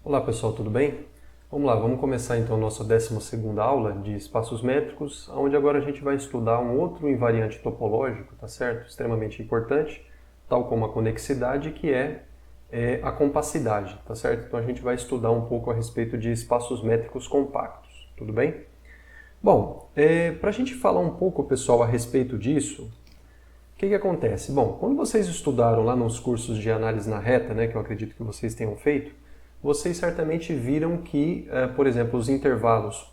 Olá pessoal, tudo bem? Vamos lá, vamos começar então a nossa 12ª aula de espaços métricos, onde agora a gente vai estudar um outro invariante topológico, tá certo? Extremamente importante, tal como a conexidade, que é a compassidade, tá certo? Então a gente vai estudar um pouco a respeito de espaços métricos compactos, tudo bem? Bom, para a gente falar um pouco, pessoal, a respeito disso, o que acontece? Bom, quando vocês estudaram lá nos cursos de análise na reta, né, que eu acredito que vocês tenham feito, vocês certamente viram que, por exemplo, os intervalos,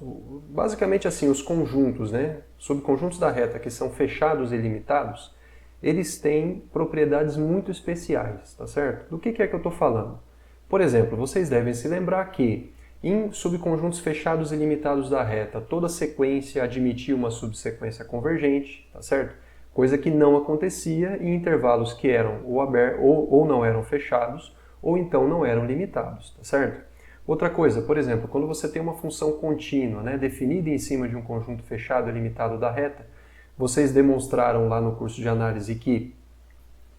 basicamente assim, os conjuntos, né, subconjuntos da reta que são fechados e limitados, eles têm propriedades muito especiais, tá certo? Do que é que eu estou falando? Por exemplo, vocês devem se lembrar que em subconjuntos fechados e limitados da reta, toda sequência admitia uma subsequência convergente, tá certo? Coisa que não acontecia em intervalos que eram ou não eram fechados, ou então não eram limitados, tá certo? Outra coisa, por exemplo, quando você tem uma função contínua, né, definida em cima de um conjunto fechado e limitado da reta, vocês demonstraram lá no curso de análise que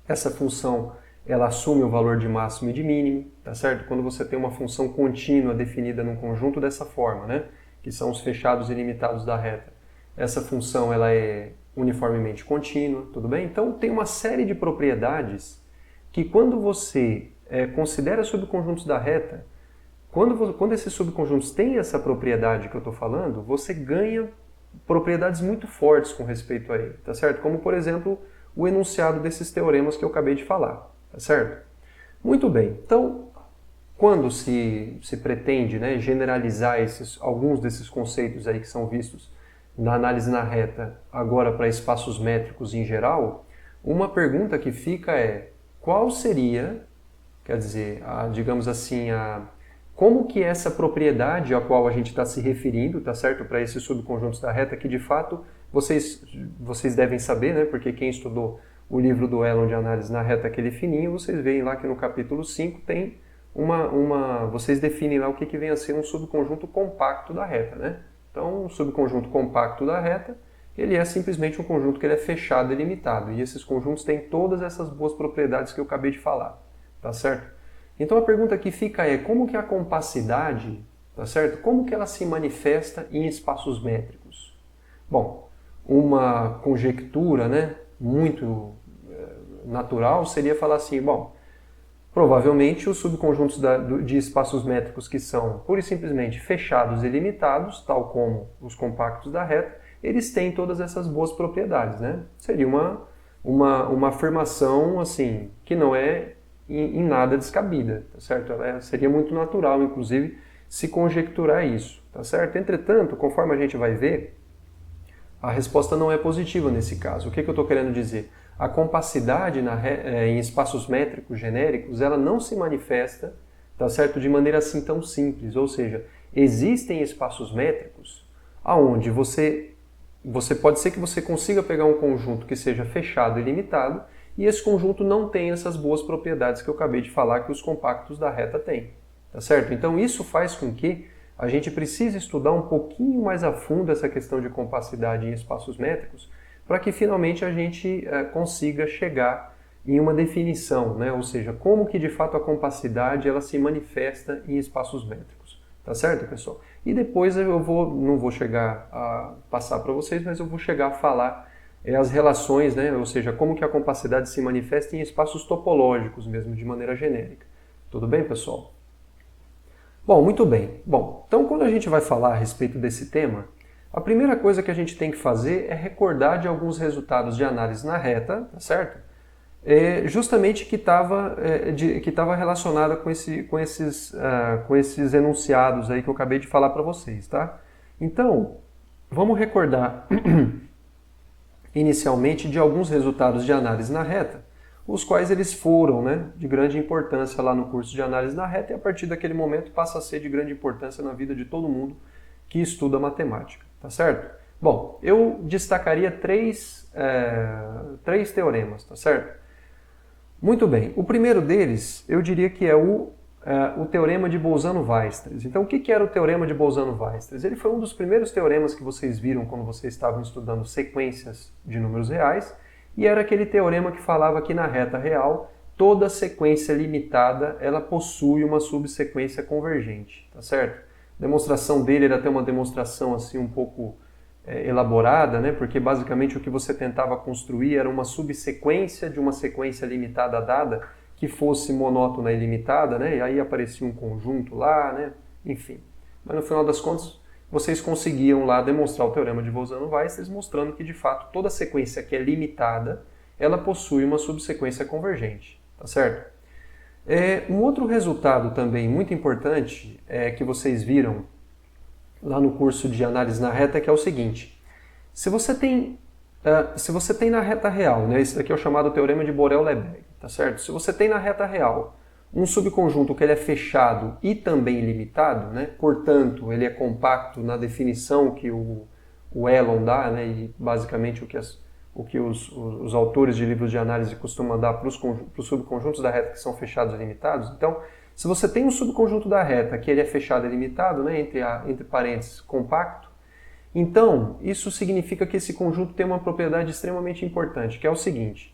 essa função ela assume o valor de máximo e de mínimo, tá certo? Quando você tem uma função contínua definida num conjunto dessa forma, né, que são os fechados e limitados da reta, essa função ela é uniformemente contínua, tudo bem? Então tem uma série de propriedades que quando você considera subconjuntos da reta, quando esses subconjuntos têm essa propriedade que eu estou falando, você ganha propriedades muito fortes com respeito a ele, tá certo? Como, por exemplo, o enunciado desses teoremas que eu acabei de falar, tá certo? Muito bem, então, quando se pretende, né, generalizar alguns desses conceitos aí que são vistos na análise na reta, agora para espaços métricos em geral, uma pergunta que fica é: qual seria, quer dizer, digamos assim, como que essa propriedade a qual a gente está se referindo, tá certo, para esses subconjuntos da reta, que de fato vocês devem saber, né, porque quem estudou o livro do Elon de análise na reta, aquele fininho, vocês veem lá que no capítulo 5 tem vocês definem lá o que vem a ser um subconjunto compacto da reta, né? Então, um subconjunto compacto da reta, ele é simplesmente um conjunto que ele é fechado e limitado, e esses conjuntos têm todas essas boas propriedades que eu acabei de falar, tá certo? Então a pergunta que fica é: como que a compassidade, tá certo? Como que ela se manifesta em espaços métricos? Bom, uma conjectura, né, muito natural seria falar assim, bom, provavelmente os subconjuntos de espaços métricos que são pura e simplesmente fechados e limitados, tal como os compactos da reta, eles têm todas essas boas propriedades, né? Seria uma afirmação assim que não é em nada descabida, tá certo? Seria muito natural, inclusive, se conjecturar isso, tá certo? Entretanto, conforme a gente vai ver, a resposta não é positiva nesse caso. O que eu estou querendo dizer? A compassidade em espaços métricos genéricos, ela não se manifesta, tá certo, de maneira assim tão simples. Ou seja, existem espaços métricos aonde você pode ser que você consiga pegar um conjunto que seja fechado e limitado, e esse conjunto não tem essas boas propriedades que eu acabei de falar que os compactos da reta têm, tá certo? Então isso faz com que a gente precise estudar um pouquinho mais a fundo essa questão de compassidade em espaços métricos, para que finalmente a gente consiga chegar em uma definição, né? Ou seja, como que de fato a compassidade ela se manifesta em espaços métricos, tá certo, pessoal? E depois não vou chegar a passar para vocês, mas eu vou chegar a falar as relações, né? Ou seja, como que a compassidade se manifesta em espaços topológicos mesmo, de maneira genérica. Tudo bem, pessoal? Bom, muito bem. Bom, então quando a gente vai falar a respeito desse tema, a primeira coisa que a gente tem que fazer é recordar de alguns resultados de análise na reta, tá certo? Justamente que estava relacionada com esses enunciados aí que eu acabei de falar para vocês, tá? Então, vamos recordar inicialmente de alguns resultados de análise na reta, os quais eles foram, né, de grande importância lá no curso de análise na reta, e a partir daquele momento passa a ser de grande importância na vida de todo mundo que estuda matemática, tá certo? Bom, eu destacaria três teoremas, tá certo? Muito bem, o primeiro deles eu diria que é o teorema de Bolzano-Weierstrass. Então o que era o teorema de Bolzano-Weierstrass? Ele foi um dos primeiros teoremas que vocês viram quando vocês estavam estudando sequências de números reais, e era aquele teorema que falava que na reta real toda sequência limitada, ela possui uma subsequência convergente, tá certo? A demonstração dele era até uma demonstração assim um pouco elaborada, né? Porque basicamente o que você tentava construir era uma subsequência de uma sequência limitada dada que fosse monótona e limitada, né? E aí aparecia um conjunto lá, né? Enfim. Mas no final das contas, vocês conseguiam lá demonstrar o teorema de Bolzano-Weierstrass mostrando que de fato toda sequência que é limitada, ela possui uma subsequência convergente, tá certo? Um outro resultado também muito importante que vocês viram lá no curso de análise na reta, que é o seguinte: se você tem na reta real, né, esse daqui é o chamado teorema de Borel-Lebesgue, tá certo? Se você tem na reta real um subconjunto que ele é fechado e também limitado, né, portanto ele é compacto na definição que o Elon dá, né, e basicamente o que os autores de livros de análise costumam dar para os subconjuntos da reta que são fechados e limitados. Então, se você tem um subconjunto da reta que ele é fechado e limitado, né, entre parênteses, compacto, então isso significa que esse conjunto tem uma propriedade extremamente importante, que é o seguinte: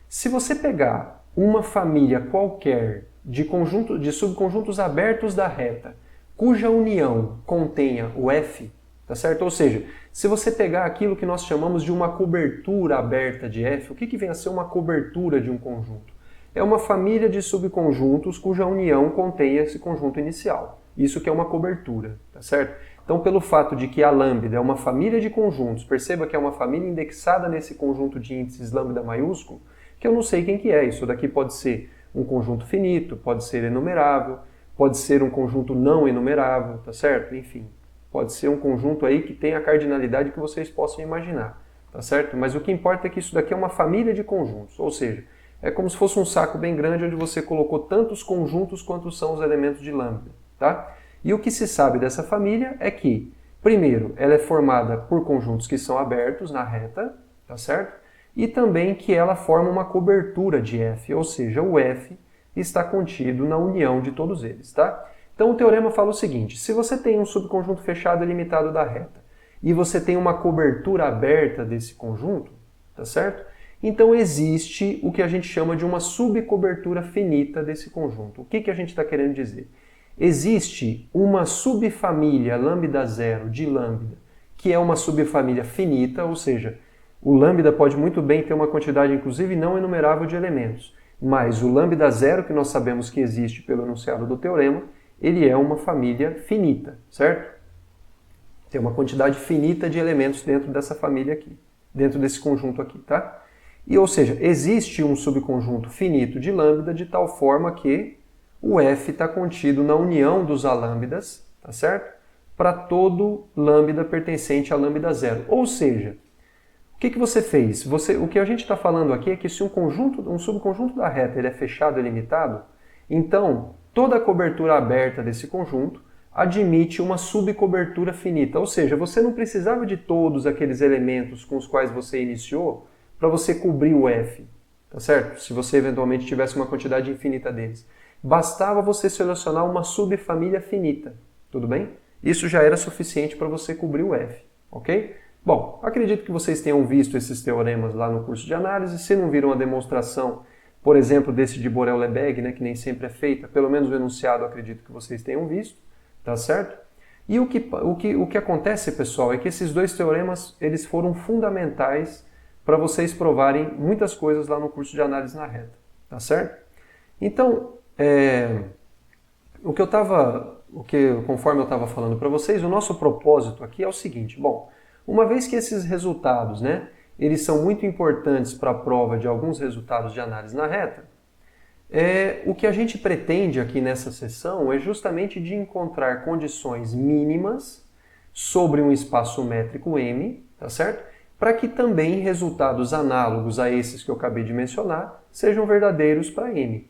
se você pegar uma família qualquer de subconjuntos abertos da reta, cuja união contenha o F, tá certo? Ou seja, se você pegar aquilo que nós chamamos de uma cobertura aberta de F, o que vem a ser uma cobertura de um conjunto? É uma família de subconjuntos cuja união contenha esse conjunto inicial. Isso que é uma cobertura, tá certo? Então, pelo fato de que a lambda é uma família de conjuntos, perceba que é uma família indexada nesse conjunto de índices lambda maiúsculo, que eu não sei quem que é. Isso daqui pode ser um conjunto finito, pode ser enumerável, pode ser um conjunto não enumerável, tá certo? Enfim, pode ser um conjunto aí que tem a cardinalidade que vocês possam imaginar, tá certo? Mas o que importa é que isso daqui é uma família de conjuntos, ou seja, é como se fosse um saco bem grande onde você colocou tantos conjuntos quanto são os elementos de lambda, tá? E o que se sabe dessa família é que, primeiro, ela é formada por conjuntos que são abertos na reta, tá certo? E também que ela forma uma cobertura de F, ou seja, o F está contido na união de todos eles, tá? Então o teorema fala o seguinte: se você tem um subconjunto fechado e limitado da reta e você tem uma cobertura aberta desse conjunto, tá certo? Então existe o que a gente chama de uma subcobertura finita desse conjunto. O que a gente está querendo dizer? Existe uma subfamília lambda zero de lambda, que é uma subfamília finita, ou seja, o lambda pode muito bem ter uma quantidade, inclusive, não enumerável de elementos, mas o lambda zero, que nós sabemos que existe pelo enunciado do teorema, ele é uma família finita, certo? Tem uma quantidade finita de elementos dentro dessa família aqui, dentro desse conjunto aqui, tá? E, ou seja, existe um subconjunto finito de lambda de tal forma que o F está contido na união dos alâmbidas, tá certo? Para todo lambda pertencente a lambda zero. Ou seja, o que você fez? O que a gente está falando aqui é que se um subconjunto da reta ele é fechado e limitado, então toda a cobertura aberta desse conjunto admite uma subcobertura finita. Ou seja, você não precisava de todos aqueles elementos com os quais você iniciou para você cobrir o F, tá certo? Se você eventualmente tivesse uma quantidade infinita deles. Bastava você selecionar uma subfamília finita, tudo bem? Isso já era suficiente para você cobrir o F, ok? Bom, acredito que vocês tenham visto esses teoremas lá no curso de análise. Se não viram a demonstração, por exemplo, desse de Borel-Lebesgue, né, que nem sempre é feita, pelo menos o enunciado acredito que vocês tenham visto, tá certo? E o que acontece, pessoal, é que esses dois teoremas eles foram fundamentais para vocês provarem muitas coisas lá no curso de análise na reta, tá certo? Então, conforme eu estava falando para vocês, o nosso propósito aqui é o seguinte: bom, uma vez que esses resultados, né, eles são muito importantes para a prova de alguns resultados de análise na reta, o que a gente pretende aqui nessa sessão é justamente de encontrar condições mínimas sobre um espaço métrico M, tá certo? Para que também resultados análogos a esses que eu acabei de mencionar sejam verdadeiros para M.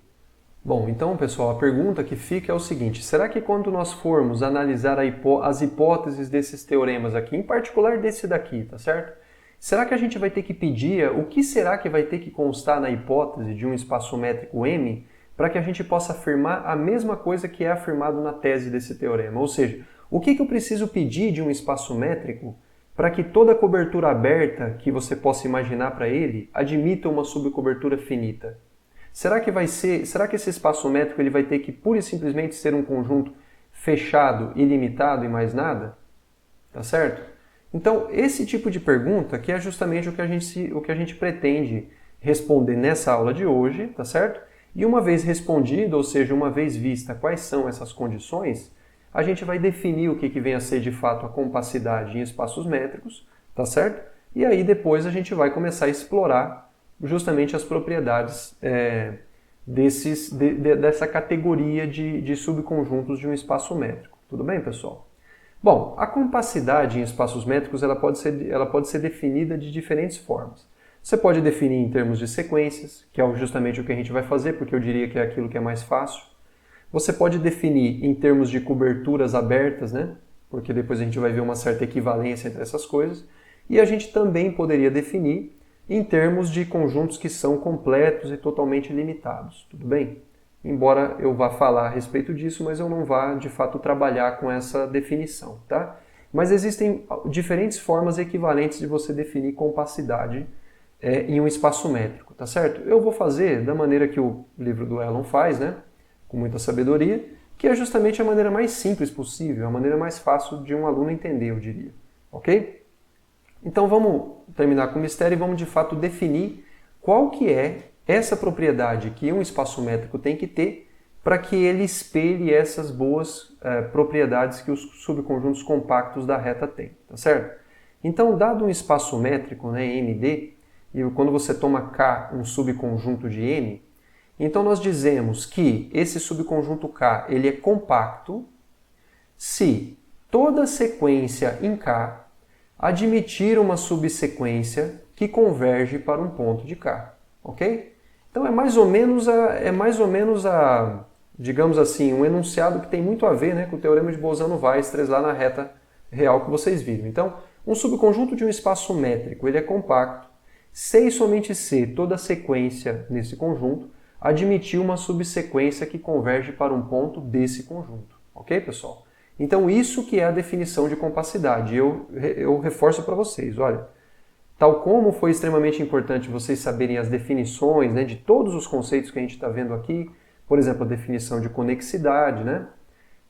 Bom, então, pessoal, a pergunta que fica é o seguinte: será que quando nós formos analisar as hipóteses desses teoremas aqui, em particular desse daqui, tá certo? Será que a gente vai ter que pedir o que será que vai ter que constar na hipótese de um espaço métrico M para que a gente possa afirmar a mesma coisa que é afirmado na tese desse teorema? Ou seja, o que eu preciso pedir de um espaço métrico para que toda cobertura aberta que você possa imaginar para ele admita uma subcobertura finita? Será que esse espaço métrico ele vai ter que pura e simplesmente ser um conjunto fechado, ilimitado e mais nada? Tá certo? Então, esse tipo de pergunta que é justamente o que a gente pretende responder nessa aula de hoje, tá certo? E uma vez respondido, ou seja, uma vez vista quais são essas condições, a gente vai definir o que vem a ser de fato a compacidade em espaços métricos, tá certo? E aí depois a gente vai começar a explorar justamente as propriedades dessa categoria de subconjuntos de um espaço métrico. Tudo bem, pessoal? Bom, a compacidade em espaços métricos ela pode ser definida de diferentes formas. Você pode definir em termos de sequências, que é justamente o que a gente vai fazer, porque eu diria que é aquilo que é mais fácil. Você pode definir em termos de coberturas abertas, né? Porque depois a gente vai ver uma certa equivalência entre essas coisas. E a gente também poderia definir em termos de conjuntos que são completos e totalmente limitados. Tudo bem? Embora eu vá falar a respeito disso, mas eu não vá, de fato, trabalhar com essa definição, tá? Mas existem diferentes formas equivalentes de você definir compacidade em um espaço métrico, tá certo? Eu vou fazer da maneira que o livro do Elon faz, né? Com muita sabedoria, que é justamente a maneira mais simples possível, a maneira mais fácil de um aluno entender, eu diria. Ok? Então vamos terminar com o mistério e vamos de fato definir qual que é essa propriedade que um espaço métrico tem que ter para que ele espelhe essas boas propriedades que os subconjuntos compactos da reta têm, tá certo? Então, dado um espaço métrico, né, MD, e quando você toma K um subconjunto de M, então nós dizemos que esse subconjunto K ele é compacto se toda sequência em K admitir uma subsequência que converge para um ponto de K, ok? Então é mais ou menos digamos assim, um enunciado que tem muito a ver, né, com o teorema de Bolzano-Weierstrass lá na reta real que vocês viram. Então, um subconjunto de um espaço métrico ele é compacto se e somente se toda sequência nesse conjunto admitir uma subsequência que converge para um ponto desse conjunto. Ok, pessoal? Então, isso que é a definição de compacidade. Eu reforço para vocês, olha, tal como foi extremamente importante vocês saberem as definições, né, de todos os conceitos que a gente está vendo aqui, por exemplo, a definição de conexidade, né?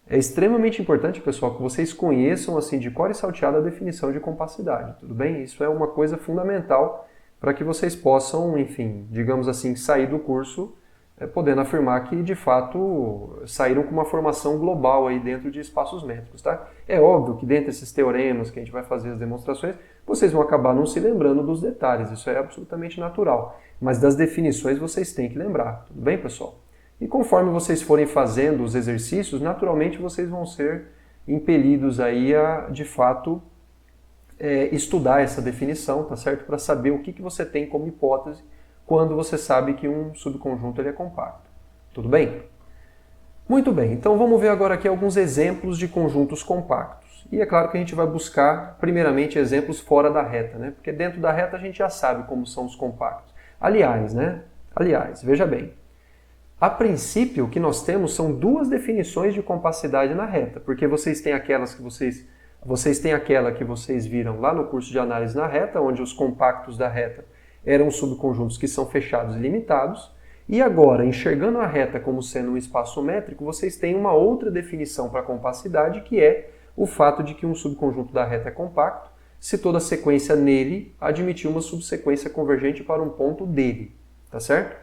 É extremamente importante, pessoal, que vocês conheçam assim de cor e salteado a definição de compacidade, tudo bem? Isso é uma coisa fundamental para que vocês possam, enfim, digamos assim, sair do curso podendo afirmar que, de fato, saíram com uma formação global aí dentro de espaços métricos, tá? É óbvio que dentre esses teoremas que a gente vai fazer as demonstrações, vocês vão acabar não se lembrando dos detalhes, isso é absolutamente natural. Mas das definições vocês têm que lembrar, tudo bem, pessoal? E conforme vocês forem fazendo os exercícios, naturalmente vocês vão ser impelidos aí a, de fato, estudar essa definição, tá certo? Para saber o que você tem como hipótese quando você sabe que um subconjunto ele é compacto. Tudo bem? Muito bem, então vamos ver agora aqui alguns exemplos de conjuntos compactos. E é claro que a gente vai buscar, primeiramente, exemplos fora da reta, né? Porque dentro da reta a gente já sabe como são os compactos. Aliás, veja bem, a princípio o que nós temos são duas definições de compacidade na reta, porque vocês têm aquelas que vocês têm aquela que vocês viram lá no curso de análise na reta, onde os compactos da reta eram subconjuntos que são fechados e limitados, e agora, enxergando a reta como sendo um espaço métrico, vocês têm uma outra definição para a compacidade, que é o fato de que um subconjunto da reta é compacto se toda sequência nele admitir uma subsequência convergente para um ponto dele, tá certo?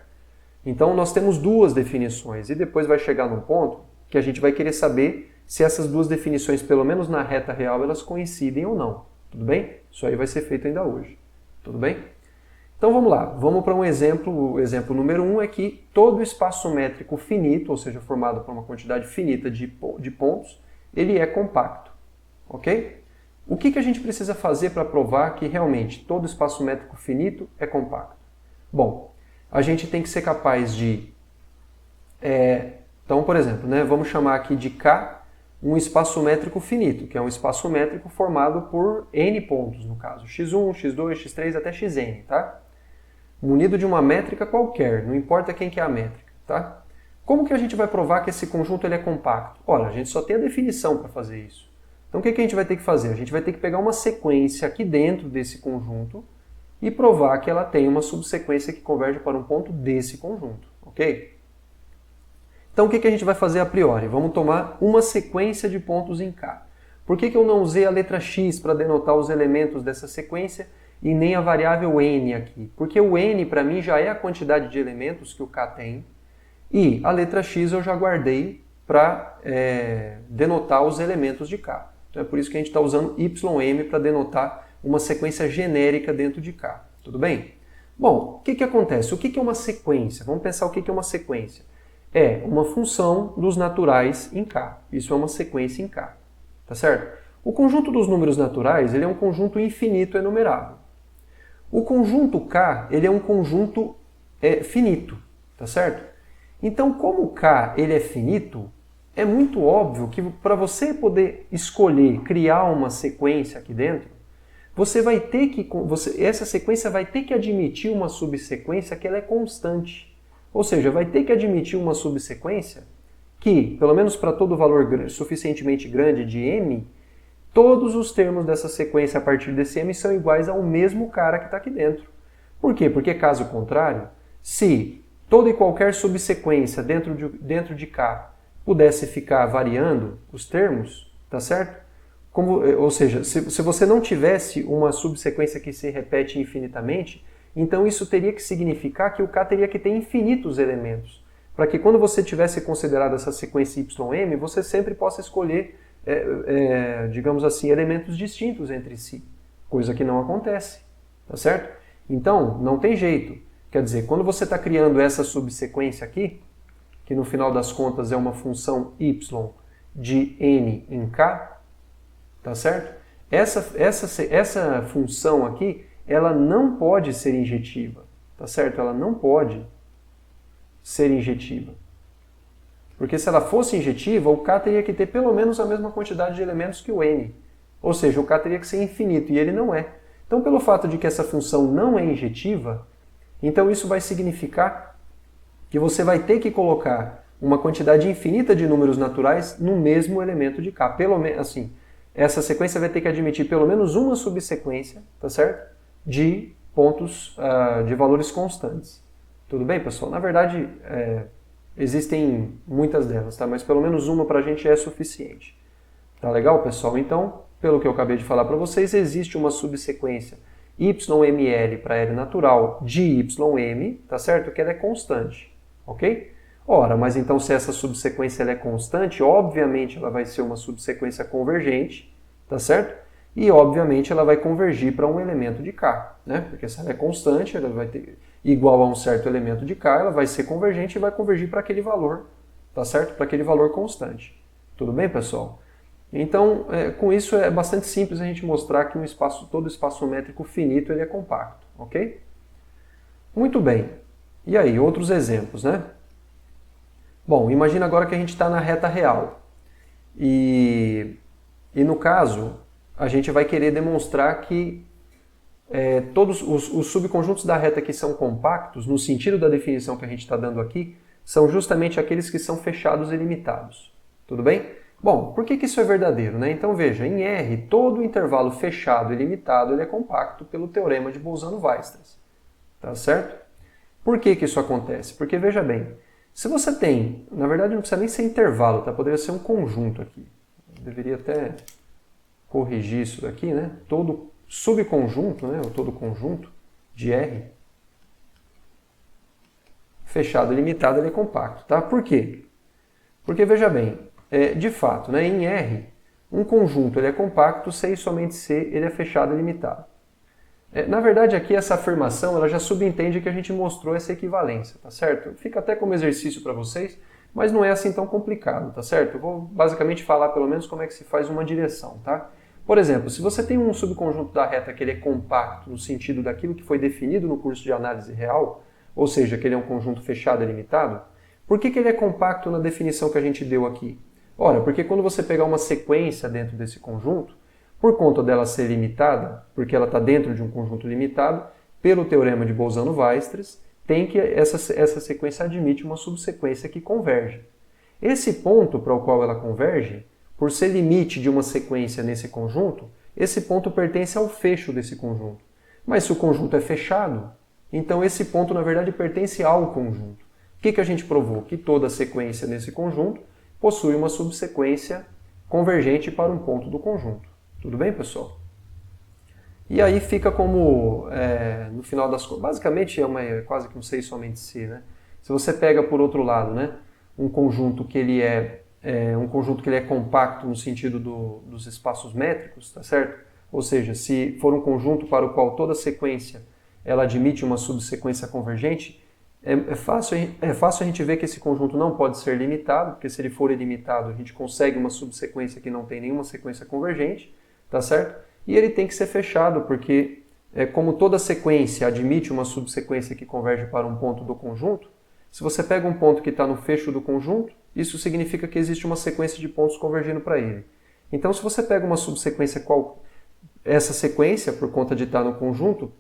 Então nós temos duas definições, e depois vai chegar num ponto que a gente vai querer saber se essas duas definições, pelo menos na reta real, elas coincidem ou não, tudo bem? Isso aí vai ser feito ainda hoje, tudo bem? Então vamos lá, vamos para um exemplo. O exemplo número 1 é que todo espaço métrico finito, ou seja, formado por uma quantidade finita de pontos, ele é compacto, ok? O que a gente precisa fazer para provar que realmente todo espaço métrico finito é compacto? Bom, a gente tem que ser capaz de... Então, por exemplo, né, vamos chamar aqui de K um espaço métrico finito, que é um espaço métrico formado por N pontos, no caso, x1, x2, x3 até xn, tá? Munido de uma métrica qualquer, não importa quem que é a métrica, tá? Como que a gente vai provar que esse conjunto ele é compacto? Olha, a gente só tem a definição para fazer isso. Então o que a gente vai ter que fazer? A gente vai ter que pegar uma sequência aqui dentro desse conjunto e provar que ela tem uma subsequência que converge para um ponto desse conjunto, ok? Então o que a gente vai fazer a priori? Vamos tomar uma sequência de pontos em K. Por que eu não usei a letra x para denotar os elementos dessa sequência e nem a variável n aqui? Porque o n para mim já é a quantidade de elementos que o K tem e a letra x eu já guardei para denotar os elementos de K. Então é por isso que a gente está usando ym para denotar uma sequência genérica dentro de K. Tudo bem? Bom, o que acontece? O que é uma sequência? Vamos pensar o que é uma sequência. É uma função dos naturais em K. Isso é uma sequência em K. Tá certo? O conjunto dos números naturais ele é um conjunto infinito enumerável. O conjunto K ele é um conjunto finito. Tá certo? Então, como o K ele é finito, é muito óbvio que para você poder escolher criar uma sequência aqui dentro, você vai ter que essa sequência vai ter que admitir uma subsequência que ela é constante. Ou seja, vai ter que admitir uma subsequência que, pelo menos para todo valor suficientemente grande de m, todos os termos dessa sequência a partir desse m são iguais ao mesmo cara que está aqui dentro. Por quê? Porque caso contrário, se toda e qualquer subsequência dentro de K pudesse ficar variando os termos, tá certo? Ou seja, se você não tivesse uma subsequência que se repete infinitamente, então isso teria que significar que o K teria que ter infinitos elementos, para que quando você tivesse considerado essa sequência ym, você sempre possa escolher, digamos assim, elementos distintos entre si, coisa que não acontece, tá certo? Então, não tem jeito. Quer dizer, quando você está criando essa subsequência aqui, que no final das contas é uma função y de n em K, tá certo? Essa função aqui, ela não pode ser injetiva, tá certo? Ela não pode ser injetiva. Porque se ela fosse injetiva, o K teria que ter pelo menos a mesma quantidade de elementos que o n. Ou seja, o K teria que ser infinito, e ele não é. Então, pelo fato de que essa função não é injetiva, então isso vai significar que você vai ter que colocar uma quantidade infinita de números naturais no mesmo elemento de K. Pelo menos, assim, essa sequência vai ter que admitir pelo menos uma subsequência, tá certo? De pontos, de valores constantes. Tudo bem, pessoal? Na verdade, existem muitas delas, tá? Mas pelo menos uma para a gente é suficiente. Tá legal, pessoal? Então, pelo que eu acabei de falar para vocês, existe uma subsequência yml para L natural de ym, tá certo? Que ela é constante, ok? Ora, mas então se essa subsequência ela é constante, obviamente ela vai ser uma subsequência convergente, tá certo? E obviamente ela vai convergir para um elemento de K, né? Porque se ela é constante, ela vai ter igual a um certo elemento de K, ela vai ser convergente e vai convergir para aquele valor, tá certo? Para aquele valor constante. Tudo bem, pessoal? Então, com isso é bastante simples a gente mostrar que todo espaço métrico finito ele é compacto, ok? Muito bem. E aí, outros exemplos, né? Bom, imagina agora que a gente está na reta real. E no caso, a gente vai querer demonstrar que todos os subconjuntos da reta que são compactos, no sentido da definição que a gente está dando aqui, são justamente aqueles que são fechados e limitados. Tudo bem? Bom, por que isso é verdadeiro, né? Então veja, em R, todo intervalo fechado e limitado ele é compacto pelo teorema de Bolzano-Weierstrass. Tá certo? Por que isso acontece? Porque veja bem, se você tem, na verdade não precisa nem ser intervalo, tá? Poderia ser um conjunto aqui. Eu deveria até corrigir isso daqui, né? Todo subconjunto, né? Ou todo conjunto de R, fechado e limitado, ele é compacto, tá? Por quê? Porque veja bem, de fato, né? Em R, um conjunto ele é compacto se e somente se ele é fechado e limitado. Na verdade, aqui essa afirmação ela já subentende que a gente mostrou essa equivalência, tá certo? Fica até como exercício para vocês, mas não é assim tão complicado, tá certo? Eu vou basicamente falar pelo menos como é que se faz uma direção, tá? Por exemplo, se você tem um subconjunto da reta que ele é compacto no sentido daquilo que foi definido no curso de análise real, ou seja, que ele é um conjunto fechado e limitado, por que ele é compacto na definição que a gente deu aqui? Ora, porque quando você pegar uma sequência dentro desse conjunto, por conta dela ser limitada, porque ela está dentro de um conjunto limitado, pelo teorema de Bolzano-Weierstrass, tem que essa sequência admite uma subsequência que converge. Esse ponto para o qual ela converge, por ser limite de uma sequência nesse conjunto, esse ponto pertence ao fecho desse conjunto. Mas se o conjunto é fechado, então esse ponto na verdade pertence ao conjunto. O que a gente provou? Que toda sequência nesse conjunto possui uma subsequência convergente para um ponto do conjunto. Tudo bem, pessoal? E aí fica como, no final das contas, basicamente é quase que um 6 somente se, né? Se você pega por outro lado, né, um conjunto que ele é compacto no sentido dos espaços métricos, tá certo? Ou seja, se for um conjunto para o qual toda sequência ela admite uma subsequência convergente, é fácil a gente ver que esse conjunto não pode ser limitado, porque se ele for ilimitado, a gente consegue uma subsequência que não tem nenhuma sequência convergente, tá certo? E ele tem que ser fechado, porque como toda sequência admite uma subsequência que converge para um ponto do conjunto, se você pega um ponto que está no fecho do conjunto, isso significa que existe uma sequência de pontos convergindo para ele. Então, se você pega uma subsequência essa sequência, por conta de estar no conjunto,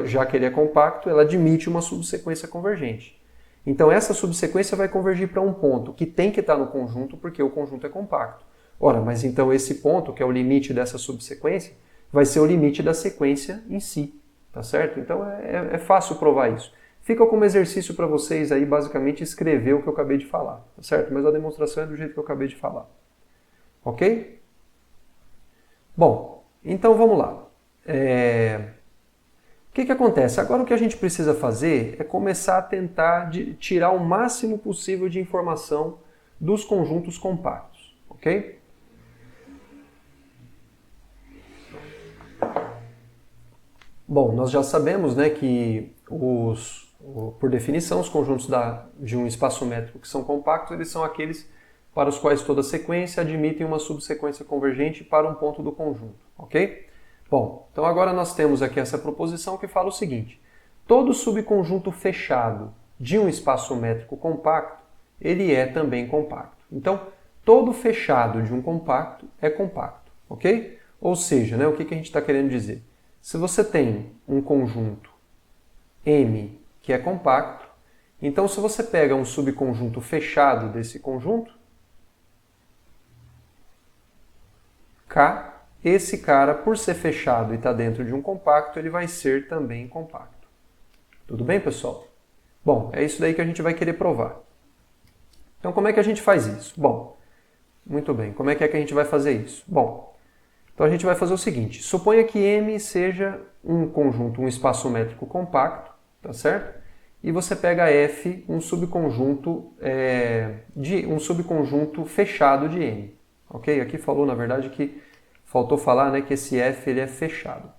já que ele é compacto, ela admite uma subsequência convergente. Então, essa subsequência vai convergir para um ponto que tem que estar no conjunto, porque o conjunto é compacto. Ora, mas então esse ponto, que é o limite dessa subsequência, vai ser o limite da sequência em si, tá certo? Então, é fácil provar isso. Fica como exercício para vocês aí, basicamente, escrever o que eu acabei de falar, tá certo? Mas a demonstração é do jeito que eu acabei de falar. Ok? Bom, então vamos lá. O que acontece? Agora o que a gente precisa fazer é começar a tentar tirar o máximo possível de informação dos conjuntos compactos, ok? Bom, nós já sabemos, né, que por definição, os conjuntos de um espaço métrico que são compactos, eles são aqueles para os quais toda sequência admitem uma subsequência convergente para um ponto do conjunto, ok? Bom, então agora nós temos aqui essa proposição que fala o seguinte: todo subconjunto fechado de um espaço métrico compacto, ele é também compacto. Então, todo fechado de um compacto é compacto, ok? Ou seja, né, o que a gente está querendo dizer? Se você tem um conjunto M que é compacto, então se você pega um subconjunto fechado desse conjunto, K, esse cara, por ser fechado e estar dentro de um compacto, ele vai ser também compacto. Tudo bem, pessoal? Bom, é isso daí que a gente vai querer provar. Então, como é que a gente faz isso? Bom, muito bem. Como é que a gente vai fazer isso? Bom, então a gente vai fazer o seguinte. Suponha que M seja um conjunto, um espaço métrico compacto, tá certo? E você pega F, um subconjunto fechado de M. Ok? Aqui falou, na verdade, que faltou falar, né, que esse F ele é fechado.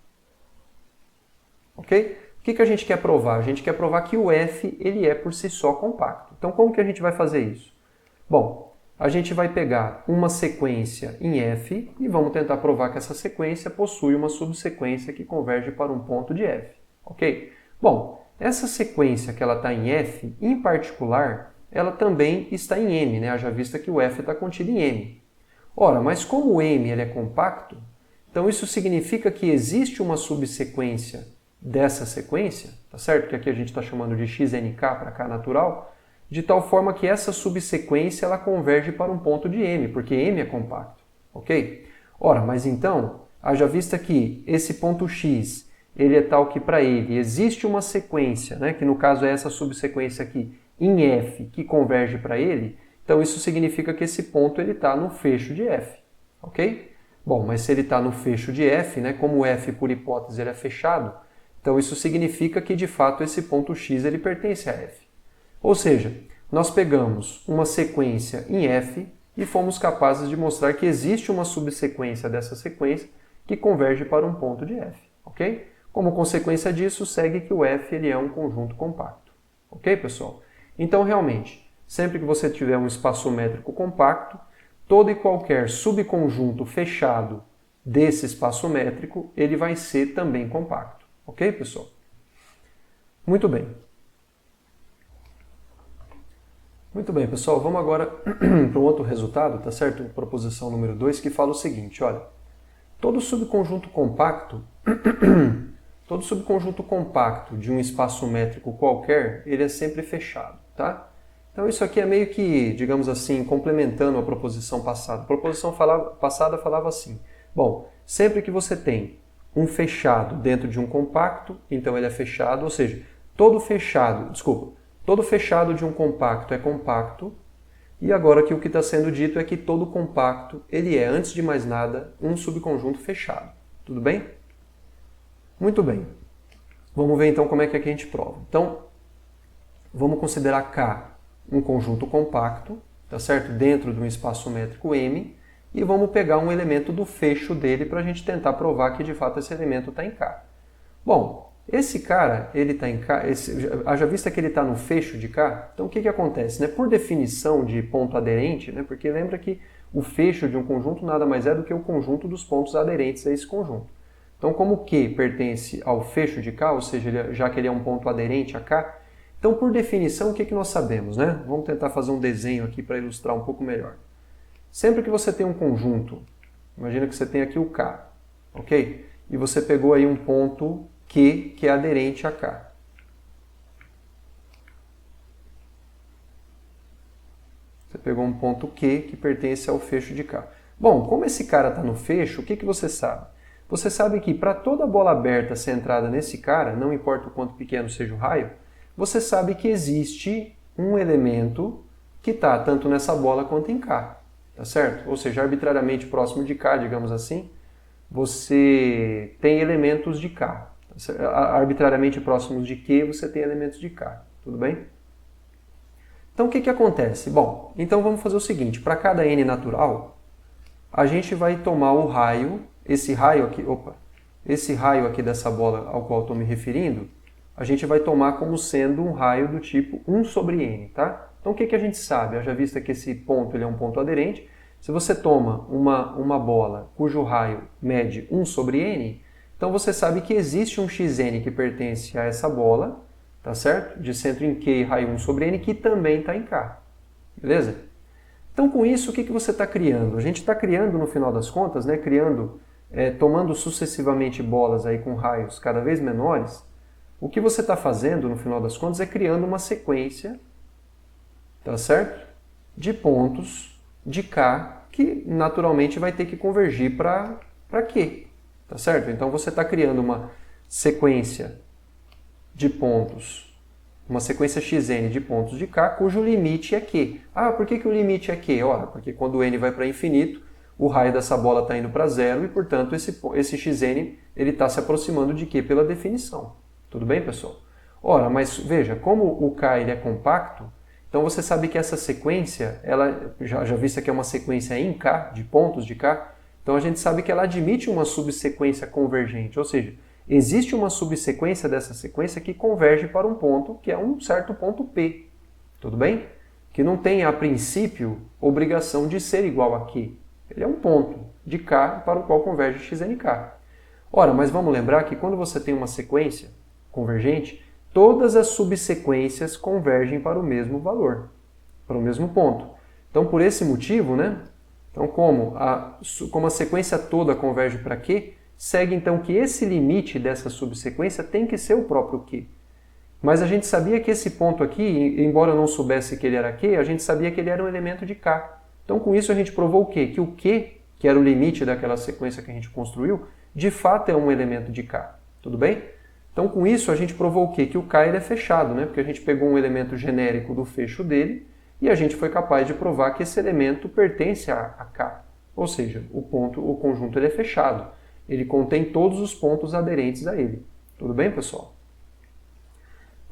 Ok? O que a gente quer provar? A gente quer provar que o F ele é por si só compacto. Então, como que a gente vai fazer isso? Bom, a gente vai pegar uma sequência em F e vamos tentar provar que essa sequência possui uma subsequência que converge para um ponto de F. Ok? Bom, essa sequência que ela está em F, em particular, ela também está em M, né? Haja vista que o F está contido em M. Ora, mas como o M ele é compacto, então isso significa que existe uma subsequência dessa sequência, tá certo? Que aqui a gente está chamando de XNK para K natural, de tal forma que essa subsequência ela converge para um ponto de M, porque M é compacto, ok? Ora, mas então, haja vista que esse ponto X, ele é tal que para ele existe uma sequência, né, que no caso é essa subsequência aqui, em F, que converge para ele, então isso significa que esse ponto está no fecho de F, ok? Bom, mas se ele está no fecho de F, né, como F por hipótese ele é fechado, então isso significa que de fato esse ponto X ele pertence a F. Ou seja, nós pegamos uma sequência em F e fomos capazes de mostrar que existe uma subsequência dessa sequência que converge para um ponto de F, ok? Como consequência disso, segue que o F ele é um conjunto compacto, ok, pessoal? Então, realmente, sempre que você tiver um espaço métrico compacto, todo e qualquer subconjunto fechado desse espaço métrico, ele vai ser também compacto, ok, pessoal? Muito bem. Muito bem, pessoal, vamos agora para um outro resultado, tá certo? Proposição número 2, que fala o seguinte, olha, todo subconjunto compacto de um espaço métrico qualquer, ele é sempre fechado, tá? Então isso aqui é meio que, digamos assim, complementando a proposição passada. A proposição passada falava assim, bom, sempre que você tem um fechado dentro de um compacto, então ele é fechado, ou seja, Todo fechado de um compacto é compacto, e agora que o que está sendo dito é que todo compacto, ele é, antes de mais nada, um subconjunto fechado. Tudo bem? Muito bem. Vamos ver então como é que a gente prova. Então, vamos considerar K um conjunto compacto, tá certo? Dentro de um espaço métrico M, e vamos pegar um elemento do fecho dele para a gente tentar provar que de fato esse elemento está em K. Bom, esse cara, ele está em K, haja vista que ele está no fecho de K, então o que acontece? Né? Por definição de ponto aderente, né? Porque lembra que o fecho de um conjunto nada mais é do que o conjunto dos pontos aderentes a esse conjunto. Então, como Q pertence ao fecho de K, ou seja, já que ele é um ponto aderente a K, então, por definição, o que nós sabemos, né? Vamos tentar fazer um desenho aqui para ilustrar um pouco melhor. Sempre que você tem um conjunto, imagina que você tem aqui o K, ok? E você pegou aí um ponto Q que é aderente a K. Você pegou um ponto Q que pertence ao fecho de K. Bom, como esse cara está no fecho, o que você sabe? Você sabe que para toda bola aberta centrada nesse cara, não importa o quanto pequeno seja o raio, você sabe que existe um elemento que está tanto nessa bola quanto em K, tá certo? Ou seja, arbitrariamente próximo de K, digamos assim, você tem elementos de K. Arbitrariamente próximos de Q, você tem elementos de K, tudo bem? Então, o que acontece? Bom, então vamos fazer o seguinte, para cada N natural, a gente vai tomar o raio, esse raio aqui dessa bola ao qual estou me referindo, a gente vai tomar como sendo um raio do tipo 1 sobre n, tá? Então o que a gente sabe? Já visto que esse ponto ele é um ponto aderente, se você toma uma bola cujo raio mede 1 sobre n, então você sabe que existe um xn que pertence a essa bola, tá certo? De centro em Q e raio 1 sobre n, que também está em K, beleza? Então com isso, o que você está criando? A gente está criando, no final das contas, né, tomando sucessivamente bolas aí com raios cada vez menores. O que você está fazendo, no final das contas, é criando uma sequência, tá certo? De pontos de K que naturalmente vai ter que convergir para Q, tá certo? Então você está criando uma sequência de pontos, uma sequência xn de pontos de K, cujo limite é Q. Ah, por que o limite é Q? Ora, porque quando n vai para infinito, o raio dessa bola está indo para zero e, portanto, esse xn está se aproximando de Q pela definição. Tudo bem, pessoal? Ora, mas veja, como o K ele é compacto, então você sabe que essa sequência, ela já vista que é uma sequência em K, de pontos de K, então a gente sabe que ela admite uma subsequência convergente, ou seja, existe uma subsequência dessa sequência que converge para um ponto, que é um certo ponto P. Tudo bem? Que não tem, a princípio, obrigação de ser igual a Q. Ele é um ponto de K para o qual converge xnk. Ora, mas vamos lembrar que quando você tem uma sequência convergente, todas as subsequências convergem para o mesmo valor, para o mesmo ponto. Então, por esse motivo, né? Então, como a sequência toda converge para Q, segue então que esse limite dessa subsequência tem que ser o próprio Q. Mas a gente sabia que esse ponto aqui, embora eu não soubesse que ele era Q, a gente sabia que ele era um elemento de K. Então, com isso, a gente provou o quê? Que o Q, que era o limite daquela sequência que a gente construiu, de fato é um elemento de K. Tudo bem? Então, com isso, a gente provou o quê? Que o K ele é fechado, né? Porque a gente pegou um elemento genérico do fecho dele e a gente foi capaz de provar que esse elemento pertence a K. Ou seja, o conjunto ele é fechado. Ele contém todos os pontos aderentes a ele. Tudo bem, pessoal?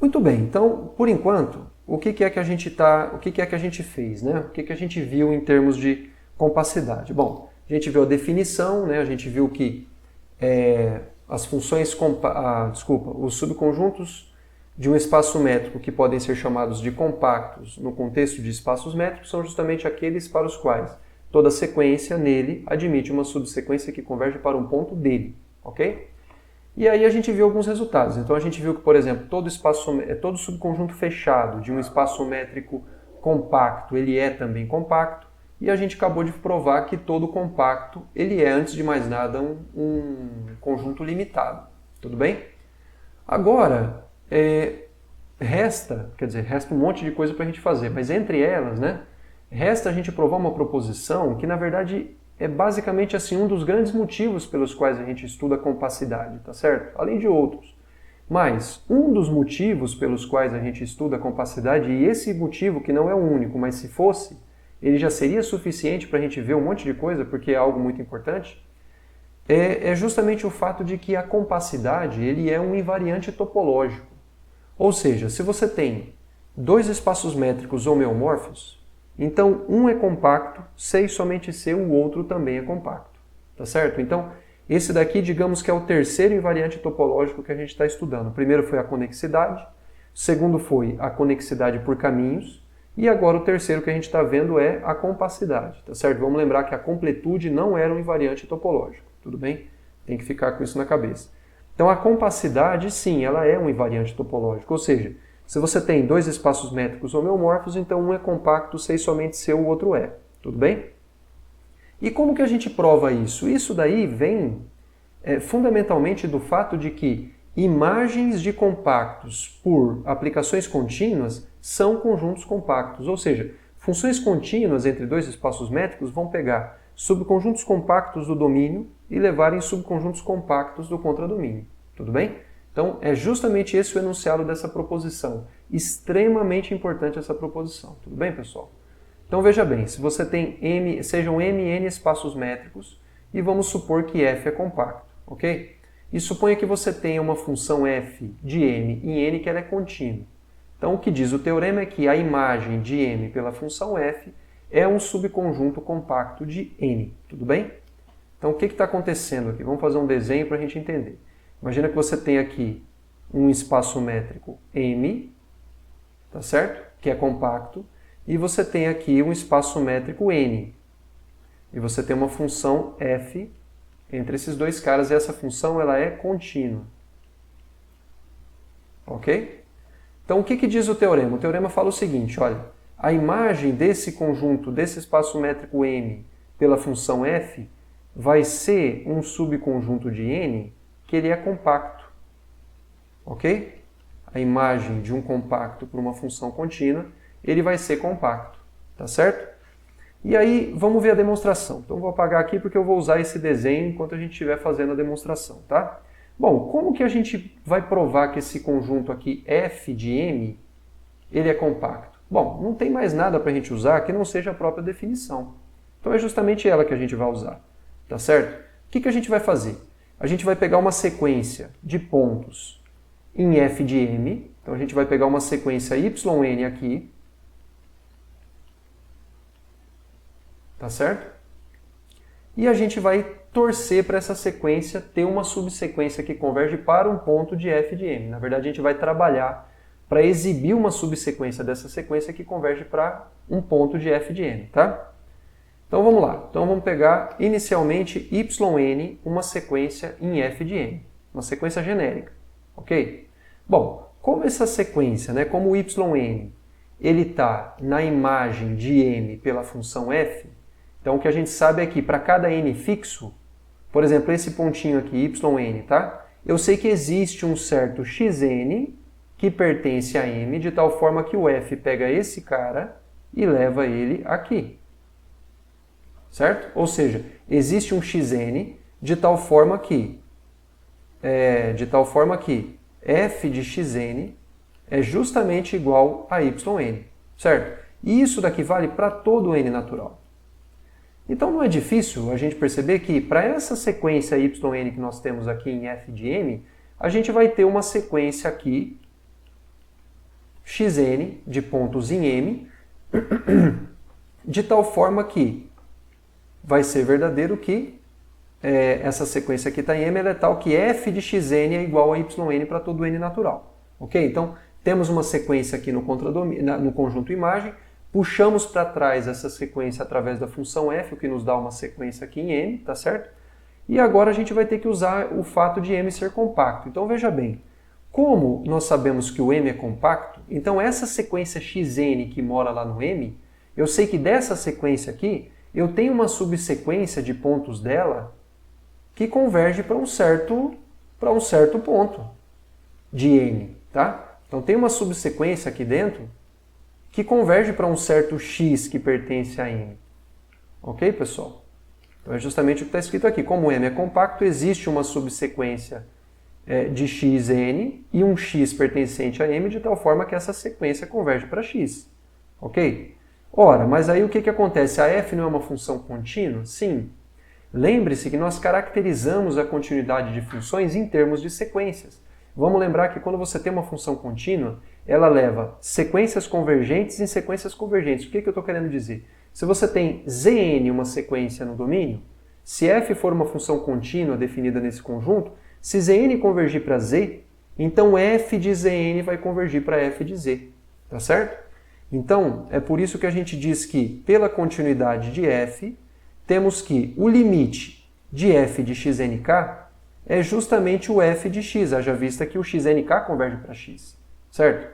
Muito bem. Então, por enquanto, o que é que a gente fez, né? O que a gente viu em termos de compacidade? Bom, a gente viu a definição, né? A gente viu que as funções, os subconjuntos de um espaço métrico que podem ser chamados de compactos no contexto de espaços métricos são justamente aqueles para os quais toda sequência nele admite uma subsequência que converge para um ponto dele, ok? E aí a gente viu alguns resultados. Então a gente viu que, por exemplo, todo subconjunto fechado de um espaço métrico compacto, ele é também compacto. E a gente acabou de provar que todo compacto, ele é, antes de mais nada, um conjunto limitado. Tudo bem? Agora, resta um monte de coisa para a gente fazer, mas entre elas, né, resta a gente provar uma proposição que, na verdade, é basicamente assim, um dos grandes motivos pelos quais a gente estuda a compacidade, tá certo? Além de outros. Mas um dos motivos pelos quais a gente estuda a compacidade, e esse motivo que não é o único, mas se fosse, ele já seria suficiente para a gente ver um monte de coisa, porque é algo muito importante, é justamente o fato de que a compacidade ele é um invariante topológico. Ou seja, se você tem dois espaços métricos homeomorfos, então um é compacto, se e somente se o outro também é compacto. Tá certo? Então, esse daqui, digamos que é o terceiro invariante topológico que a gente está estudando. O primeiro foi a conexidade, o segundo foi a conexidade por caminhos, e agora o terceiro que a gente está vendo é a compacidade. Tá certo? Vamos lembrar que a completude não era um invariante topológico. Tudo bem? Tem que ficar com isso na cabeça. Então a compacidade, sim, ela é um invariante topológico, ou seja, se você tem dois espaços métricos homeomorfos, então um é compacto se e somente se o outro é. Tudo bem? E como que a gente prova isso? Isso daí vem fundamentalmente do fato de que imagens de compactos por aplicações contínuas são conjuntos compactos, ou seja, funções contínuas entre dois espaços métricos vão pegar subconjuntos compactos do domínio e levar em subconjuntos compactos do contradomínio. Tudo bem? Então, é justamente esse o enunciado dessa proposição. Extremamente importante essa proposição. Tudo bem, pessoal? Então, veja bem, se você tem sejam m e n espaços métricos, e vamos supor que f é compacto, ok? E suponha que você tenha uma função f de m em n que ela é contínua. Então, o que diz o teorema é que a imagem de m pela função f é um subconjunto compacto de n. Tudo bem? Então, o que está acontecendo aqui? Vamos fazer um desenho para a gente entender. Imagina que você tem aqui um espaço métrico M, tá certo? Que é compacto, e você tem aqui um espaço métrico N. E você tem uma função f entre esses dois caras, e essa função ela é contínua. Ok? Então, o que diz o teorema? O teorema fala o seguinte, olha, a imagem desse conjunto, desse espaço métrico M pela função f, vai ser um subconjunto de n que ele é compacto. Ok? A imagem de um compacto por uma função contínua, ele vai ser compacto. Tá certo? E aí, vamos ver a demonstração. Então, vou apagar aqui porque eu vou usar esse desenho enquanto a gente estiver fazendo a demonstração, tá? Bom, como que a gente vai provar que esse conjunto aqui, f de m, ele é compacto? Bom, não tem mais nada para a gente usar que não seja a própria definição. Então, é justamente ela que a gente vai usar. Tá certo? O que a gente vai fazer? A gente vai pegar uma sequência de pontos em f de m. Então, a gente vai pegar uma sequência yn aqui. Tá certo? E a gente vai torcer para essa sequência ter uma subsequência que converge para um ponto de f de m. Na verdade, a gente vai trabalhar para exibir uma subsequência dessa sequência que converge para um ponto de f de m, tá? Então vamos lá. Então vamos pegar inicialmente yn, uma sequência em f de m, uma sequência genérica, ok? Bom, como essa sequência, né, como o yn, ele está na imagem de m pela função f, então o que a gente sabe é que para cada n fixo, por exemplo, esse pontinho aqui, yn, tá? Eu sei que existe um certo xn que pertence a m, de tal forma que o f pega esse cara e leva ele aqui. Certo? Ou seja, existe um xn de tal forma que f de xn é justamente igual a yn. Certo? E isso daqui vale para todo n natural. Então não é difícil a gente perceber que para essa sequência yn que nós temos aqui em f de m, a gente vai ter uma sequência aqui xn de pontos em m, de tal forma que vai ser verdadeiro que essa sequência aqui está em m, ela é tal que f de xn é igual a yn para todo n natural. Ok? Então, temos uma sequência aqui no conjunto imagem, puxamos para trás essa sequência através da função f, o que nos dá uma sequência aqui em m, tá certo? E agora a gente vai ter que usar o fato de m ser compacto. Então, veja bem, como nós sabemos que o m é compacto, então essa sequência xn que mora lá no m, eu sei que dessa sequência aqui, eu tenho uma subsequência de pontos dela que converge para um certo ponto de n, tá? Então tem uma subsequência aqui dentro que converge para um certo x que pertence a m. Ok, pessoal? Então é justamente o que está escrito aqui. Como m é compacto, existe uma subsequência de xn e um x pertencente a m, de tal forma que essa sequência converge para x. Ok? Ora, mas aí o que acontece? A f não é uma função contínua? Sim. Lembre-se que nós caracterizamos a continuidade de funções em termos de sequências. Vamos lembrar que quando você tem uma função contínua, ela leva sequências convergentes em sequências convergentes. O que eu estou querendo dizer? Se você tem Zn, uma sequência no domínio, se f for uma função contínua definida nesse conjunto, se Zn convergir para Z, então f de Zn vai convergir para f de Z. Tá certo? Então, é por isso que a gente diz que, pela continuidade de f, temos que o limite de f de xnk é justamente o f de x, haja vista que o xnk converge para x, certo?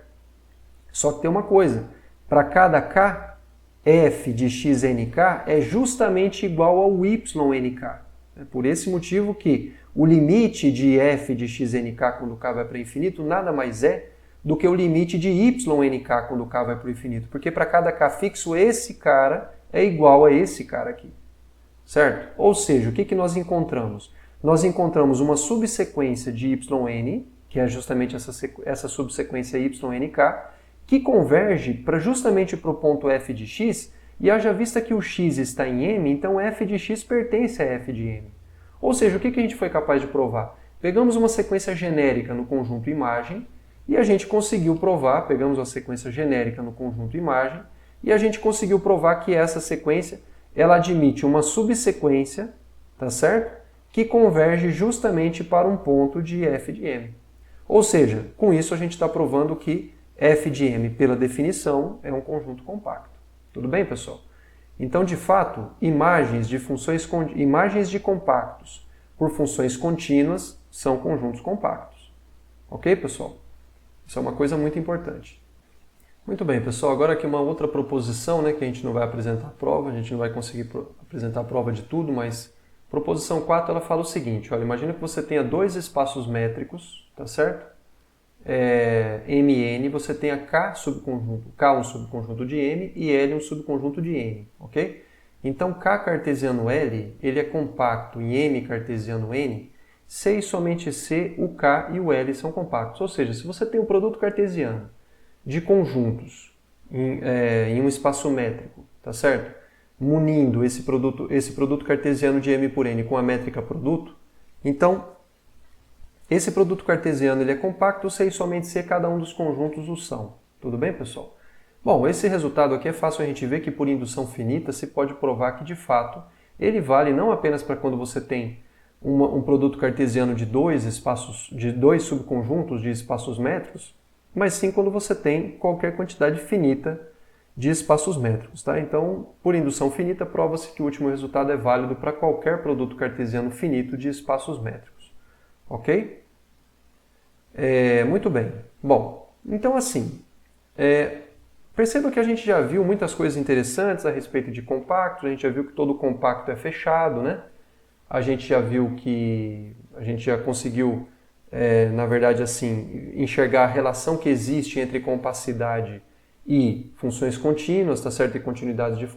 Só que tem uma coisa, para cada k, f de xnk é justamente igual ao ynk. É por esse motivo que o limite de f de xnk quando k vai para infinito nada mais é do que o limite de ynk quando k vai para o infinito, porque para cada k fixo, esse cara é igual a esse cara aqui. Certo? Ou seja, o que nós encontramos? Nós encontramos uma subsequência de yn, que é justamente essa subsequência ynk, que converge justamente para o ponto f de x, e haja vista que o x está em m, então f de x pertence a f de m. Ou seja, o que a gente foi capaz de provar? Pegamos uma sequência genérica no conjunto imagem, e a gente conseguiu provar, pegamos uma sequência genérica no conjunto imagem, e a gente conseguiu provar que essa sequência ela admite uma subsequência, tá certo? Que converge justamente para um ponto de f de m. Ou seja, com isso a gente está provando que f de m, pela definição, é um conjunto compacto. Tudo bem, pessoal? Então, de fato, imagens de compactos por funções contínuas são conjuntos compactos. Ok, pessoal? Isso é uma coisa muito importante. Muito bem, pessoal. Agora aqui uma outra proposição, né, que a gente não vai apresentar a prova, a gente não vai conseguir apresentar a prova de tudo, mas proposição 4 ela fala o seguinte, olha, imagina que você tenha dois espaços métricos, tá certo? Mn, você tenha K subconjunto, K um subconjunto de M e L um subconjunto de N, ok? Então K cartesiano L, ele é compacto em M cartesiano N, se e somente se o K e o L são compactos. Ou seja, se você tem um produto cartesiano de conjuntos em um espaço métrico, tá certo? Munindo esse produto cartesiano de M por N com a métrica produto, então esse produto cartesiano ele é compacto se e somente se cada um dos conjuntos o são. Tudo bem, pessoal? Bom, esse resultado aqui é fácil a gente ver que por indução finita se pode provar que de fato ele vale não apenas para quando você tem um produto cartesiano de dois subconjuntos de espaços métricos, mas sim quando você tem qualquer quantidade finita de espaços métricos. Tá? Então, por indução finita, prova-se que o último resultado é válido para qualquer produto cartesiano finito de espaços métricos. Ok? Muito bem. Bom, então assim, perceba que a gente já viu muitas coisas interessantes a respeito de compactos, a gente já viu que todo compacto é fechado, né? A gente já viu que a gente já conseguiu na verdade, assim, enxergar a relação que existe entre compacidade e funções contínuas, tá certo? E continuidade de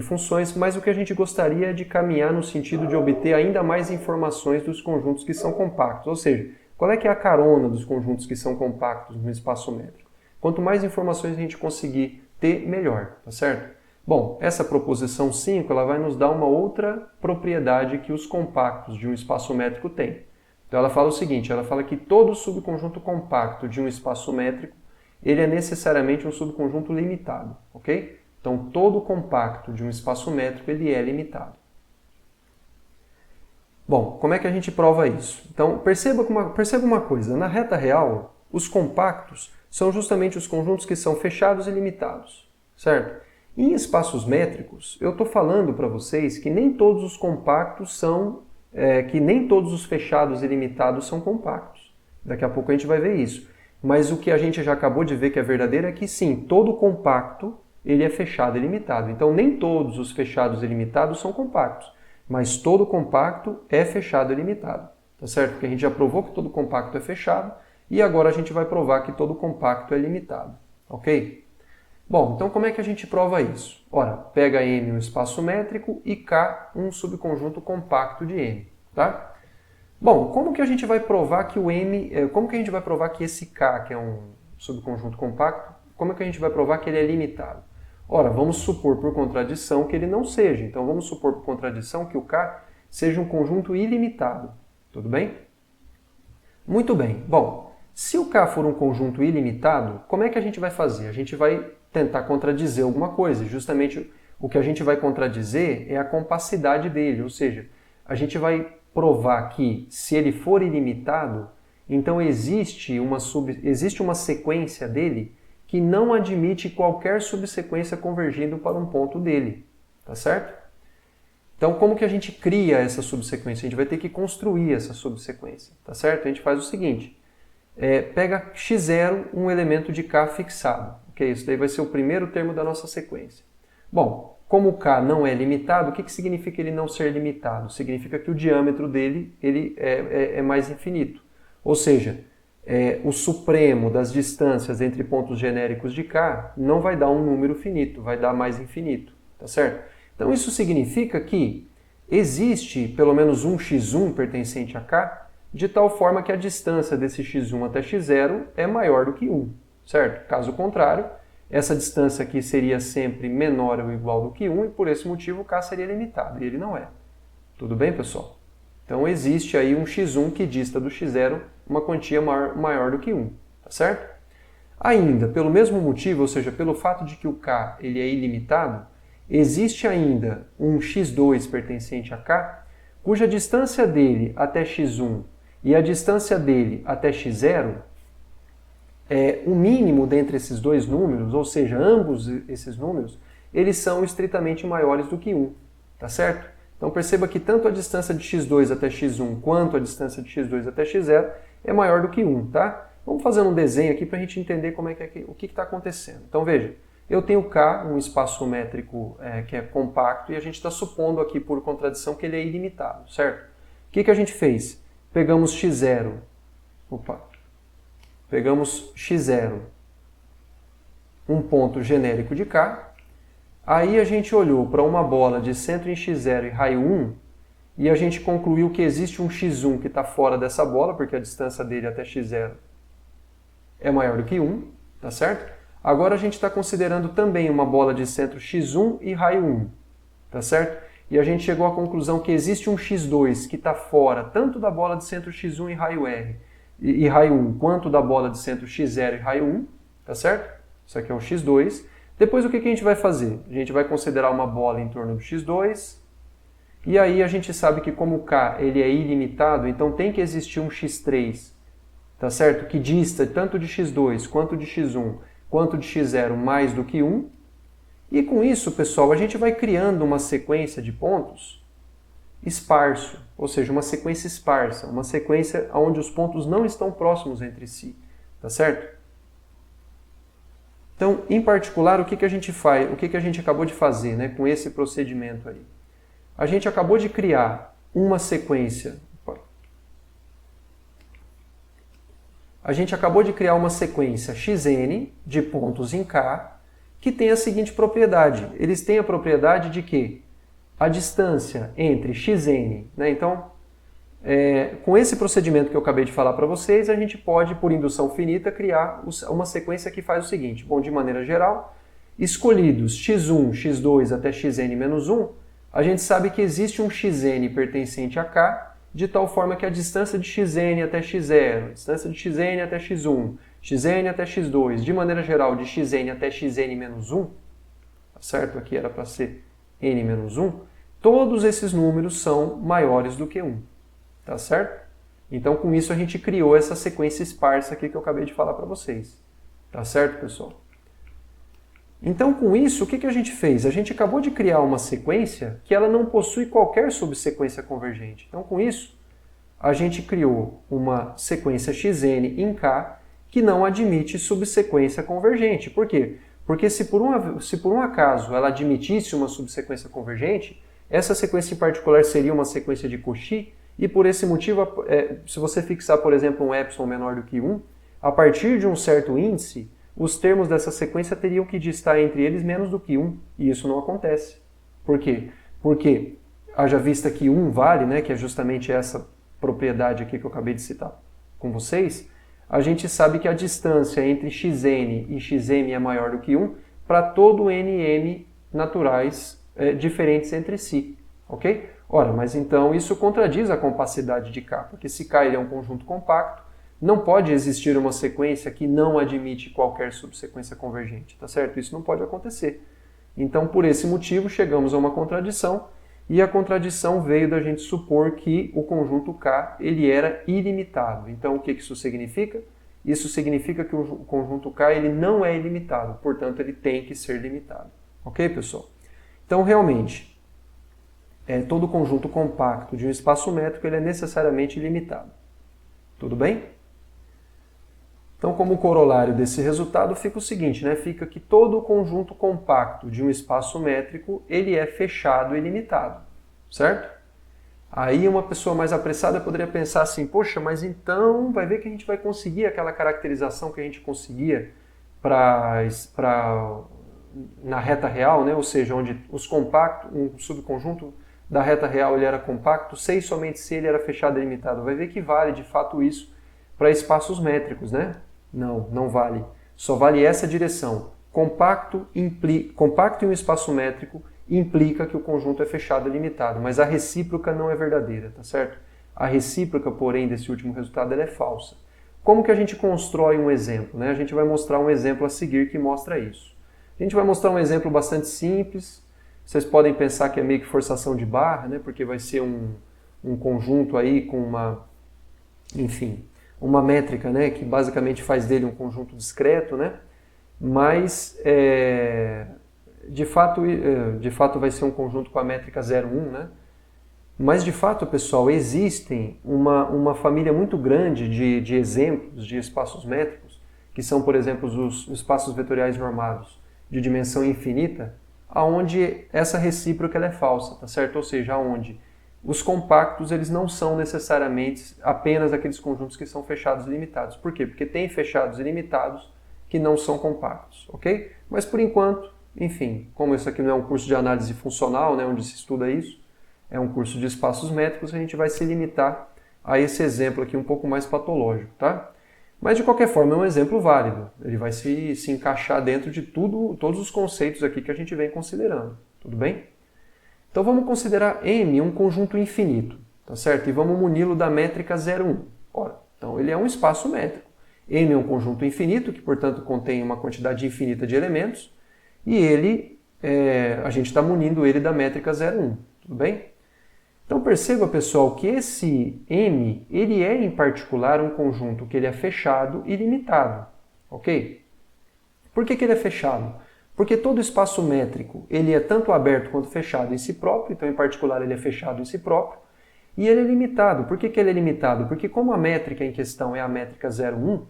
funções, mas o que a gente gostaria é de caminhar no sentido de obter ainda mais informações dos conjuntos que são compactos. Ou seja, qual é que é a carona dos conjuntos que são compactos no espaço métrico? Quanto mais informações a gente conseguir ter, melhor, tá certo? Bom, essa proposição 5 ela vai nos dar uma outra propriedade que os compactos de um espaço métrico têm. Então ela fala o seguinte, ela fala que todo subconjunto compacto de um espaço métrico, ele é necessariamente um subconjunto limitado, ok? Então todo compacto de um espaço métrico, ele é limitado. Bom, como é que a gente prova isso? Então perceba uma coisa, na reta real, os compactos são justamente os conjuntos que são fechados e limitados, certo? Em espaços métricos, eu estou falando para vocês que nem todos os compactos que nem todos os fechados e limitados são compactos. Daqui a pouco a gente vai ver isso. Mas o que a gente já acabou de ver que é verdadeiro é que sim, todo compacto ele é fechado e limitado. Então nem todos os fechados e limitados são compactos, mas todo compacto é fechado e limitado. Tá certo? Porque a gente já provou que todo compacto é fechado e agora a gente vai provar que todo compacto é limitado. Ok? Bom, então como é que a gente prova isso? Ora, pega M um espaço métrico e K um subconjunto compacto de M. Tá? Bom, como que a gente vai provar que o M, como que a gente vai provar que esse K, que é um subconjunto compacto, como que a gente vai provar que ele é limitado? Ora, vamos supor por contradição que ele não seja. Então vamos supor por contradição que o K seja um conjunto ilimitado. Tudo bem? Muito bem. Bom, se o K for um conjunto ilimitado, como é que a gente vai fazer? A gente vai tentar contradizer alguma coisa. Justamente o que a gente vai contradizer é a compacidade dele, ou seja, a gente vai provar que se ele for ilimitado, então existe uma sequência dele que não admite qualquer subsequência convergindo para um ponto dele, tá certo? Então, como que a gente cria essa subsequência? A gente vai ter que construir essa subsequência, tá certo? A gente faz o seguinte, pega x0, um elemento de K fixado, ok? Isso daí vai ser o primeiro termo da nossa sequência. Bom, como o K não é limitado, o que significa ele não ser limitado? Significa que o diâmetro dele é mais infinito. Ou seja, o supremo das distâncias entre pontos genéricos de K não vai dar um número finito, vai dar mais infinito, tá certo? Então isso significa que existe pelo menos um x1 pertencente a K, de tal forma que a distância desse x1 até x0 é maior do que 1, certo? Caso contrário, essa distância aqui seria sempre menor ou igual do que 1 e por esse motivo o K seria limitado, e ele não é. Tudo bem, pessoal? Então existe aí um x1 que dista do x0 uma quantia maior do que 1, tá certo? Ainda, pelo mesmo motivo, ou seja, pelo fato de que o K ele é ilimitado, existe ainda um x2 pertencente a K, cuja distância dele até x1 e a distância dele até x0 o mínimo dentre esses dois números, ou seja, ambos esses números, eles são estritamente maiores do que 1, tá certo? Então perceba que tanto a distância de x2 até x1 quanto a distância de x2 até x0 é maior do que 1, tá? Vamos fazer um desenho aqui para a gente entender como o que está acontecendo. Então veja, eu tenho K, um espaço métrico que é compacto, e a gente está supondo aqui por contradição que ele é ilimitado, certo? O que a gente fez? Pegamos x0, pegamos x0, um ponto genérico de K, aí a gente olhou para uma bola de centro em x0 e raio 1, e a gente concluiu que existe um x1 que está fora dessa bola, porque a distância dele até x0 é maior do que 1, tá certo? Agora a gente está considerando também uma bola de centro x1 e raio 1, tá certo? E a gente chegou à conclusão que existe um x2 que está fora tanto da bola de centro x1 e raio R e raio 1, quanto da bola de centro x0 e raio 1, tá certo? Isso aqui é um x2. Depois o que a gente vai fazer? A gente vai considerar uma bola em torno do x2, e aí a gente sabe que como o K ele é ilimitado, então tem que existir um x3, tá certo? Que dista tanto de x2 quanto de x1 quanto de x0 mais do que 1. E com isso, pessoal, a gente vai criando uma sequência de pontos esparso, ou seja, uma sequência esparsa, uma sequência onde os pontos não estão próximos entre si, tá certo? Então, em particular, o que a gente faz, o que a gente acabou de fazer, né, com esse procedimento aí? A gente acabou de criar uma sequência. A gente acabou de criar uma sequência xn de pontos em K que tem a seguinte propriedade. Eles têm a propriedade de que a distância entre xn, né, então, com esse procedimento que eu acabei de falar para vocês, a gente pode, por indução finita, criar uma sequência que faz o seguinte. Bom, de maneira geral, escolhidos x1, x2 até xn menos 1, a gente sabe que existe um xn pertencente a K, de tal forma que a distância de xn até x0, a distância de xn até x1, xn até x2, de maneira geral, de xn até xn menos 1, tá certo? Aqui era para ser n menos 1, todos esses números são maiores do que 1, tá certo? Então, com isso, a gente criou essa sequência esparsa aqui que eu acabei de falar para vocês, tá certo, pessoal? Então, com isso, o que a gente fez? A gente acabou de criar uma sequência que ela não possui qualquer subsequência convergente. Então, com isso, a gente criou uma sequência xn em K que não admite subsequência convergente. Por quê? Porque se por um acaso ela admitisse uma subsequência convergente, essa sequência em particular seria uma sequência de Cauchy, e por esse motivo, se você fixar, por exemplo, um epsilon menor do que 1, a partir de um certo índice, os termos dessa sequência teriam que distar entre eles menos do que 1, e isso não acontece. Por quê? Porque, haja vista que 1 vale, né, que é justamente propriedade aqui que eu acabei de citar com vocês, a gente sabe que a distância entre xn e xm é maior do que 1 para todo nm naturais diferentes entre si, ok? Ora, mas então isso contradiz a compacidade de K, porque se K ele é um conjunto compacto, não pode existir uma sequência que não admite qualquer subsequência convergente, tá certo? Isso não pode acontecer. Então, por esse motivo, chegamos a uma contradição, e a contradição veio da gente supor que o conjunto K ele era ilimitado. Então, o que isso significa? Isso significa que o conjunto K ele não é ilimitado, portanto, ele tem que ser limitado. Ok, pessoal? Então, realmente, todo conjunto compacto de um espaço métrico ele é necessariamente ilimitado. Tudo bem? Então, como corolário desse resultado, fica o seguinte, né? Fica que todo conjunto compacto de um espaço métrico, ele é fechado e limitado, certo? Aí uma pessoa mais apressada poderia pensar assim, poxa, mas então vai ver que a gente vai conseguir aquela caracterização que a gente conseguia na reta real, né? Ou seja, onde os compactos, um subconjunto da reta real ele era compacto, se e somente se ele era fechado e limitado. Vai ver que vale de fato isso para espaços métricos, né? Não, não vale. Só vale essa direção. Compacto em um espaço métrico implica que o conjunto é fechado e limitado, mas a recíproca não é verdadeira, tá certo? A recíproca, porém, desse último resultado ela é falsa. Como que a gente constrói um exemplo, né? A gente vai mostrar um exemplo a seguir que mostra isso. A gente vai mostrar um exemplo bastante simples. Vocês podem pensar que é meio que forçação de barra, né? Porque vai ser um conjunto aí com uma métrica, né, que basicamente faz dele um conjunto discreto, né, mas de fato vai ser um conjunto com a métrica 0,1, né, mas de fato, pessoal, existem uma família muito grande de exemplos de espaços métricos, que são, por exemplo, os espaços vetoriais normados de dimensão infinita, aonde essa recíproca ela é falsa, tá certo? Ou seja, aonde os compactos eles não são necessariamente apenas aqueles conjuntos que são fechados e limitados. Por quê? Porque tem fechados e limitados que não são compactos, ok? Mas por enquanto, enfim, como isso aqui não é um curso de análise funcional, né, onde se estuda isso, é um curso de espaços métricos, a gente vai se limitar a esse exemplo aqui um pouco mais patológico, tá? Mas de qualquer forma é um exemplo válido, ele vai se encaixar dentro de todos os conceitos aqui que a gente vem considerando, tudo bem? Então vamos considerar M um conjunto infinito, tá certo? E vamos muni-lo da métrica 0,1. Ora, então ele é um espaço métrico. M é um conjunto infinito, que portanto contém uma quantidade infinita de elementos, e a gente está munindo ele da métrica 0,1, tudo bem? Então perceba, pessoal, que esse M, ele é em particular um conjunto que ele é fechado e limitado, ok? Por que ele é fechado? Porque todo espaço métrico ele é tanto aberto quanto fechado em si próprio, então em particular ele é fechado em si próprio, e ele é limitado. Por que ele é limitado? Porque como a métrica em questão é a métrica 0,1,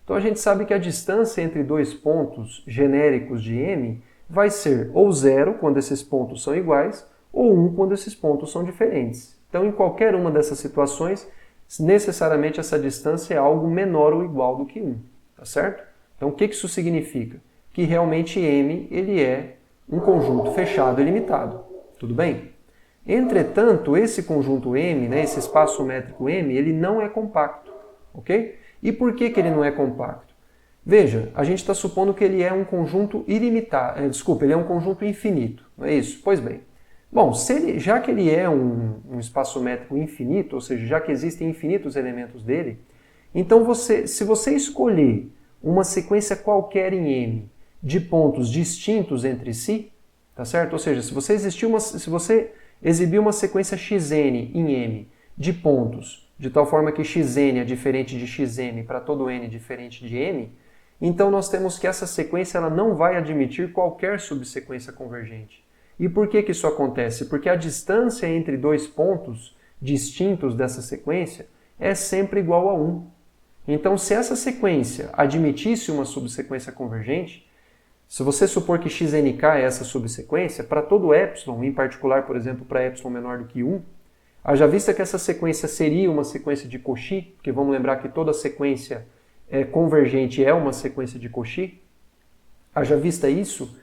então a gente sabe que a distância entre dois pontos genéricos de M vai ser ou 0 quando esses pontos são iguais, ou 1 quando esses pontos são diferentes. Então em qualquer uma dessas situações, necessariamente essa distância é algo menor ou igual do que 1, tá certo? Então o que isso significa? Que realmente M ele é um conjunto fechado e limitado. Tudo bem? Entretanto, esse conjunto M, né, esse espaço métrico M, ele não é compacto. Ok? E por que ele não é compacto? Veja, a gente está supondo que ele é um conjunto ilimitado. Ele é um conjunto infinito. Não é isso? Pois bem. Bom, já que ele é um espaço métrico infinito, ou seja, já que existem infinitos elementos dele, então se você escolher uma sequência qualquer em M de pontos distintos entre si, tá certo? Ou seja, se você exibir uma sequência xn em M de pontos, de tal forma que xn é diferente de xm para todo n diferente de m, então nós temos que essa sequência ela não vai admitir qualquer subsequência convergente. E por que isso acontece? Porque a distância entre dois pontos distintos dessa sequência é sempre igual a 1. Então, se essa sequência admitisse uma subsequência convergente, se você supor que xnk é essa subsequência, para todo epsilon, em particular, por exemplo, para epsilon menor do que 1, haja vista que essa sequência seria uma sequência de Cauchy, porque vamos lembrar que toda sequência convergente é uma sequência de Cauchy, haja vista isso,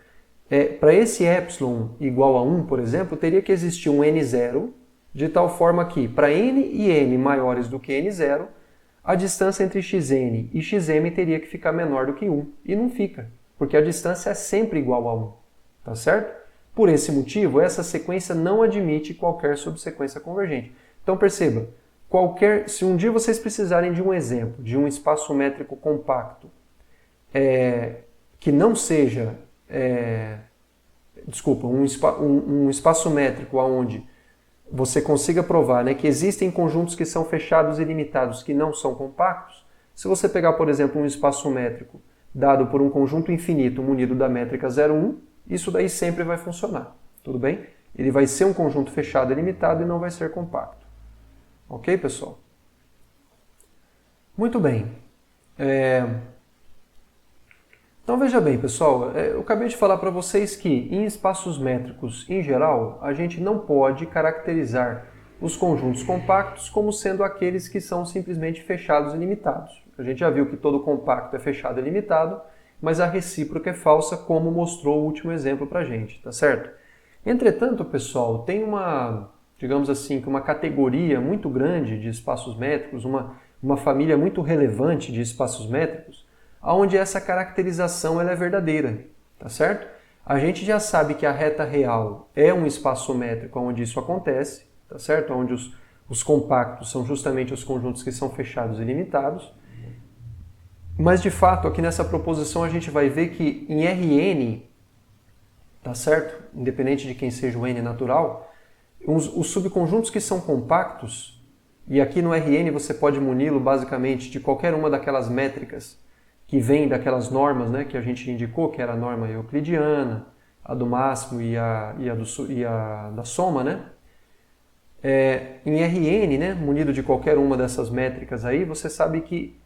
para esse epsilon igual a 1, por exemplo, teria que existir um n0 de tal forma que, para n e m maiores do que n0, a distância entre xn e xm teria que ficar menor do que 1. E não fica, porque a distância é sempre igual a 1. Tá certo? Por esse motivo, essa sequência não admite qualquer subsequência convergente. Então perceba, se um dia vocês precisarem de um exemplo de um espaço métrico compacto que não seja, um espaço métrico onde você consiga provar, né, que existem conjuntos que são fechados e limitados que não são compactos, se você pegar, por exemplo, um espaço métrico dado por um conjunto infinito munido da métrica 0, 1, isso daí sempre vai funcionar, tudo bem? Ele vai ser um conjunto fechado e limitado e não vai ser compacto. Ok, pessoal? Muito bem. Então veja bem, pessoal, eu acabei de falar para vocês que em espaços métricos em geral, a gente não pode caracterizar os conjuntos compactos como sendo aqueles que são simplesmente fechados e limitados. A gente já viu que todo compacto é fechado e limitado, mas a recíproca é falsa, como mostrou o último exemplo para a gente, tá certo? Entretanto, pessoal, tem digamos assim, uma categoria muito grande de espaços métricos, uma família muito relevante de espaços métricos, onde essa caracterização ela é verdadeira, tá certo? A gente já sabe que a reta real é um espaço métrico onde isso acontece, tá certo? Onde os compactos são justamente os conjuntos que são fechados e limitados. Mas, de fato, aqui nessa proposição a gente vai ver que em Rn, tá certo? Independente de quem seja o n natural, os subconjuntos que são compactos, e aqui no Rn você pode muni-lo basicamente de qualquer uma daquelas métricas que vem daquelas normas, né, que a gente indicou, que era a norma euclidiana, a do máximo e a da soma, né? Em Rn, né, munido de qualquer uma dessas métricas aí, você sabe que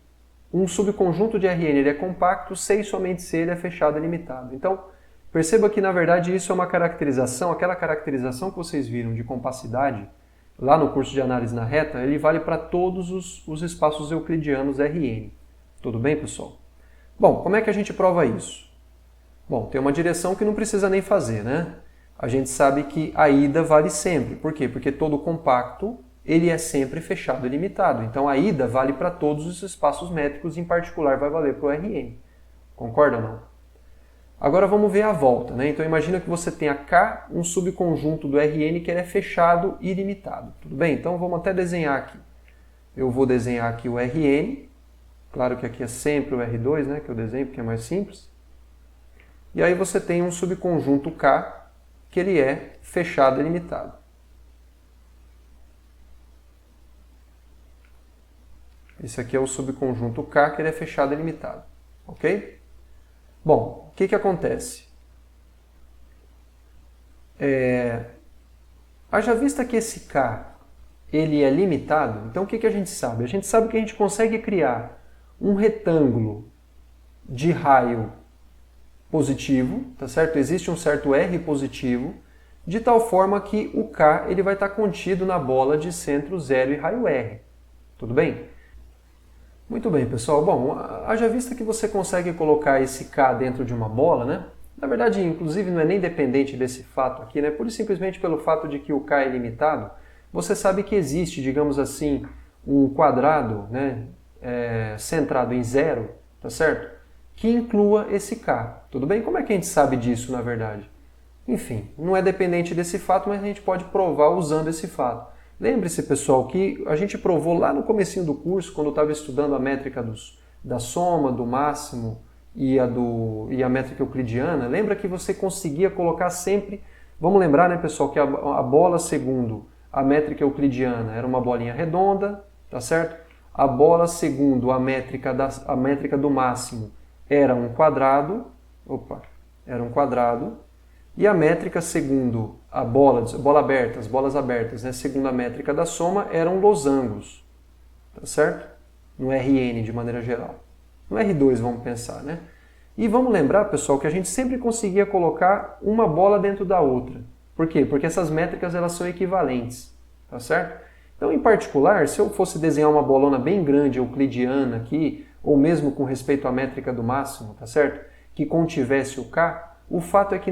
um subconjunto de Rn ele é compacto se e somente se ele é fechado e limitado. Então, perceba que na verdade isso é uma caracterização, aquela caracterização que vocês viram de compacidade, lá no curso de análise na reta, ele vale para todos os espaços euclidianos Rn. Tudo bem, pessoal? Bom, como é que a gente prova isso? Bom, tem uma direção que não precisa nem fazer, né? A gente sabe que a ida vale sempre. Por quê? Porque todo compacto ele é sempre fechado e limitado. Então a ida vale para todos os espaços métricos, em particular vai valer para o Rn. Concorda ou não? Agora vamos ver a volta, né? Então imagina que você tenha K, um subconjunto do Rn que ele é fechado e limitado. Tudo bem? Então vamos até desenhar aqui. Eu vou desenhar aqui o Rn. Claro que aqui é sempre o R2, né, que eu desenho porque é mais simples. E aí você tem um subconjunto K que ele é fechado e limitado. Esse aqui é o subconjunto K que ele é fechado e limitado. Ok? Bom, o que acontece? Haja vista que esse K ele é limitado, então o que a gente sabe? A gente sabe que a gente consegue criar um retângulo de raio positivo, tá certo? Existe um certo R positivo, de tal forma que o K ele vai estar contido na bola de centro 0 e raio R. Tudo bem? Muito bem, pessoal. Bom, haja vista que você consegue colocar esse K dentro de uma bola, né? Na verdade, inclusive, não é nem dependente desse fato aqui, né? Pura e simplesmente pelo fato de que o K é limitado, você sabe que existe, digamos assim, um quadrado, né? Centrado em 0, tá certo? Que inclua esse K. Tudo bem? Como é que a gente sabe disso, na verdade? Enfim, não é dependente desse fato, mas a gente pode provar usando esse fato. Lembre-se, pessoal, que a gente provou lá no comecinho do curso, quando eu estava estudando a métrica da soma, do máximo e a métrica euclidiana. Lembra que você conseguia colocar sempre... Vamos lembrar, né, pessoal, que a bola segundo a métrica euclidiana era uma bolinha redonda, tá certo? A bola segundo a métrica do máximo era um quadrado, e a métrica segundo a bola aberta, as bolas abertas, né, segundo a métrica da soma, eram losangos, tá certo? No Rn de maneira geral. No R2 vamos pensar, né? E vamos lembrar, pessoal, que a gente sempre conseguia colocar uma bola dentro da outra. Por quê? Porque essas métricas elas são equivalentes, tá certo? Então, em particular, se eu fosse desenhar uma bolona bem grande, euclidiana aqui, ou mesmo com respeito à métrica do máximo, tá certo? Que contivesse o K, o fato é que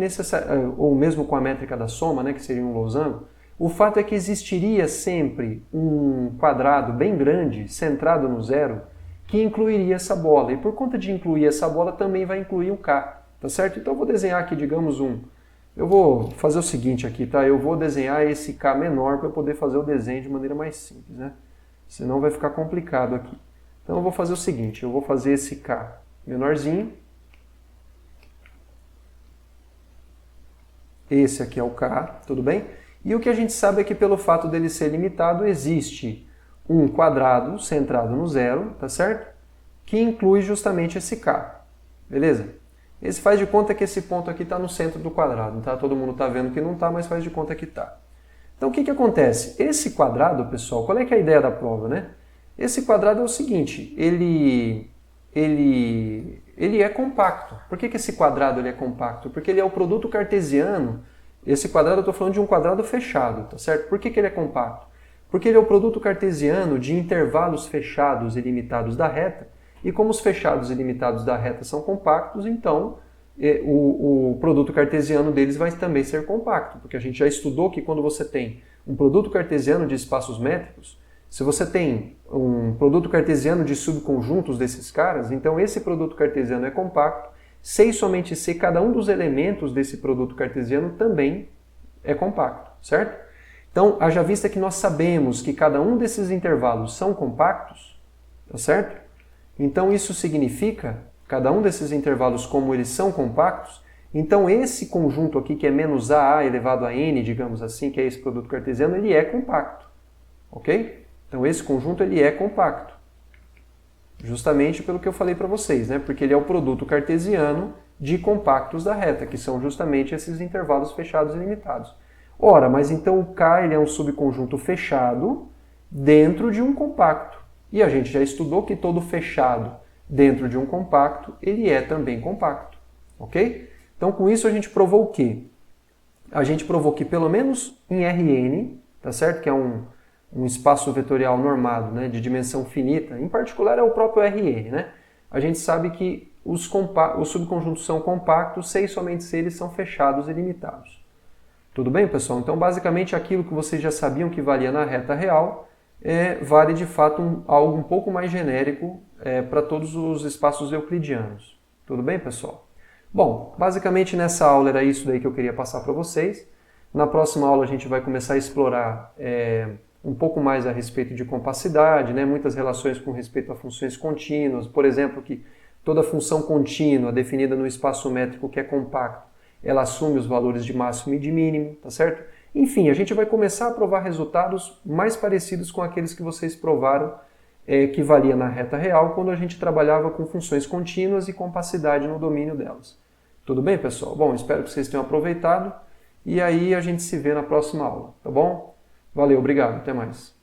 ou mesmo com a métrica da soma, né, que seria um losango, O fato é que existiria sempre um quadrado bem grande, centrado no zero, que incluiria essa bola. E por conta de incluir essa bola, também vai incluir o K, tá certo? Então eu vou desenhar aqui, digamos, eu vou fazer o seguinte aqui, tá? Eu vou desenhar esse K menor para eu poder fazer o desenho de maneira mais simples, né? Senão vai ficar complicado aqui. Então eu vou fazer o seguinte, eu vou fazer esse K menorzinho. Esse aqui é o K, tudo bem? E o que a gente sabe é que pelo fato dele ser limitado, existe um quadrado centrado no zero, tá certo? Que inclui justamente esse K, beleza? Esse faz de conta que esse ponto aqui está no centro do quadrado, tá? Todo mundo está vendo que não está, mas faz de conta que está. Então o que acontece? Esse quadrado, pessoal, qual é que é a ideia da prova, né? Esse quadrado é o seguinte, ele é compacto. Por que esse quadrado ele é compacto? Porque ele é o produto cartesiano. Esse quadrado eu estou falando de um quadrado fechado, tá certo? Por que ele é compacto? Porque ele é o produto cartesiano de intervalos fechados e limitados da reta, e como os fechados e limitados da reta são compactos, então o produto cartesiano deles vai também ser compacto, porque a gente já estudou que quando você tem um produto cartesiano de espaços métricos, se você tem um produto cartesiano de subconjuntos desses caras, então esse produto cartesiano é compacto, se e somente se cada um dos elementos desse produto cartesiano também é compacto, certo? Então, haja vista que nós sabemos que cada um desses intervalos são compactos, tá certo? Então isso significa, cada um desses intervalos como eles são compactos, então esse conjunto aqui que é menos a elevado a n, digamos assim, que é esse produto cartesiano, ele é compacto, ok? Então esse conjunto ele é compacto. Justamente pelo que eu falei para vocês, né? Porque ele é o produto cartesiano de compactos da reta, que são justamente esses intervalos fechados e limitados. Ora, mas então o K ele é um subconjunto fechado dentro de um compacto. E a gente já estudou que todo fechado dentro de um compacto, ele é também compacto. Ok? Então com isso a gente provou o quê? A gente provou que pelo menos em Rn, tá certo? Que é um espaço vetorial normado, né, de dimensão finita, em particular é o próprio Rn, né? A gente sabe que os subconjuntos são compactos se e somente se eles são fechados e limitados. Tudo bem, pessoal? Então, basicamente, aquilo que vocês já sabiam que valia na reta real, vale de fato algo um pouco mais genérico para todos os espaços euclidianos. Tudo bem, pessoal? Bom, basicamente nessa aula era isso daí que eu queria passar para vocês. Na próxima aula a gente vai começar a explorar um pouco mais a respeito de compacidade, né? Muitas relações com respeito a funções contínuas, por exemplo, que toda função contínua definida no espaço métrico que é compacto, ela assume os valores de máximo e de mínimo, tá certo? Enfim, a gente vai começar a provar resultados mais parecidos com aqueles que vocês provaram que valia na reta real quando a gente trabalhava com funções contínuas e compacidade no domínio delas. Tudo bem, pessoal? Bom, espero que vocês tenham aproveitado e aí a gente se vê na próxima aula, tá bom? Valeu, obrigado, até mais.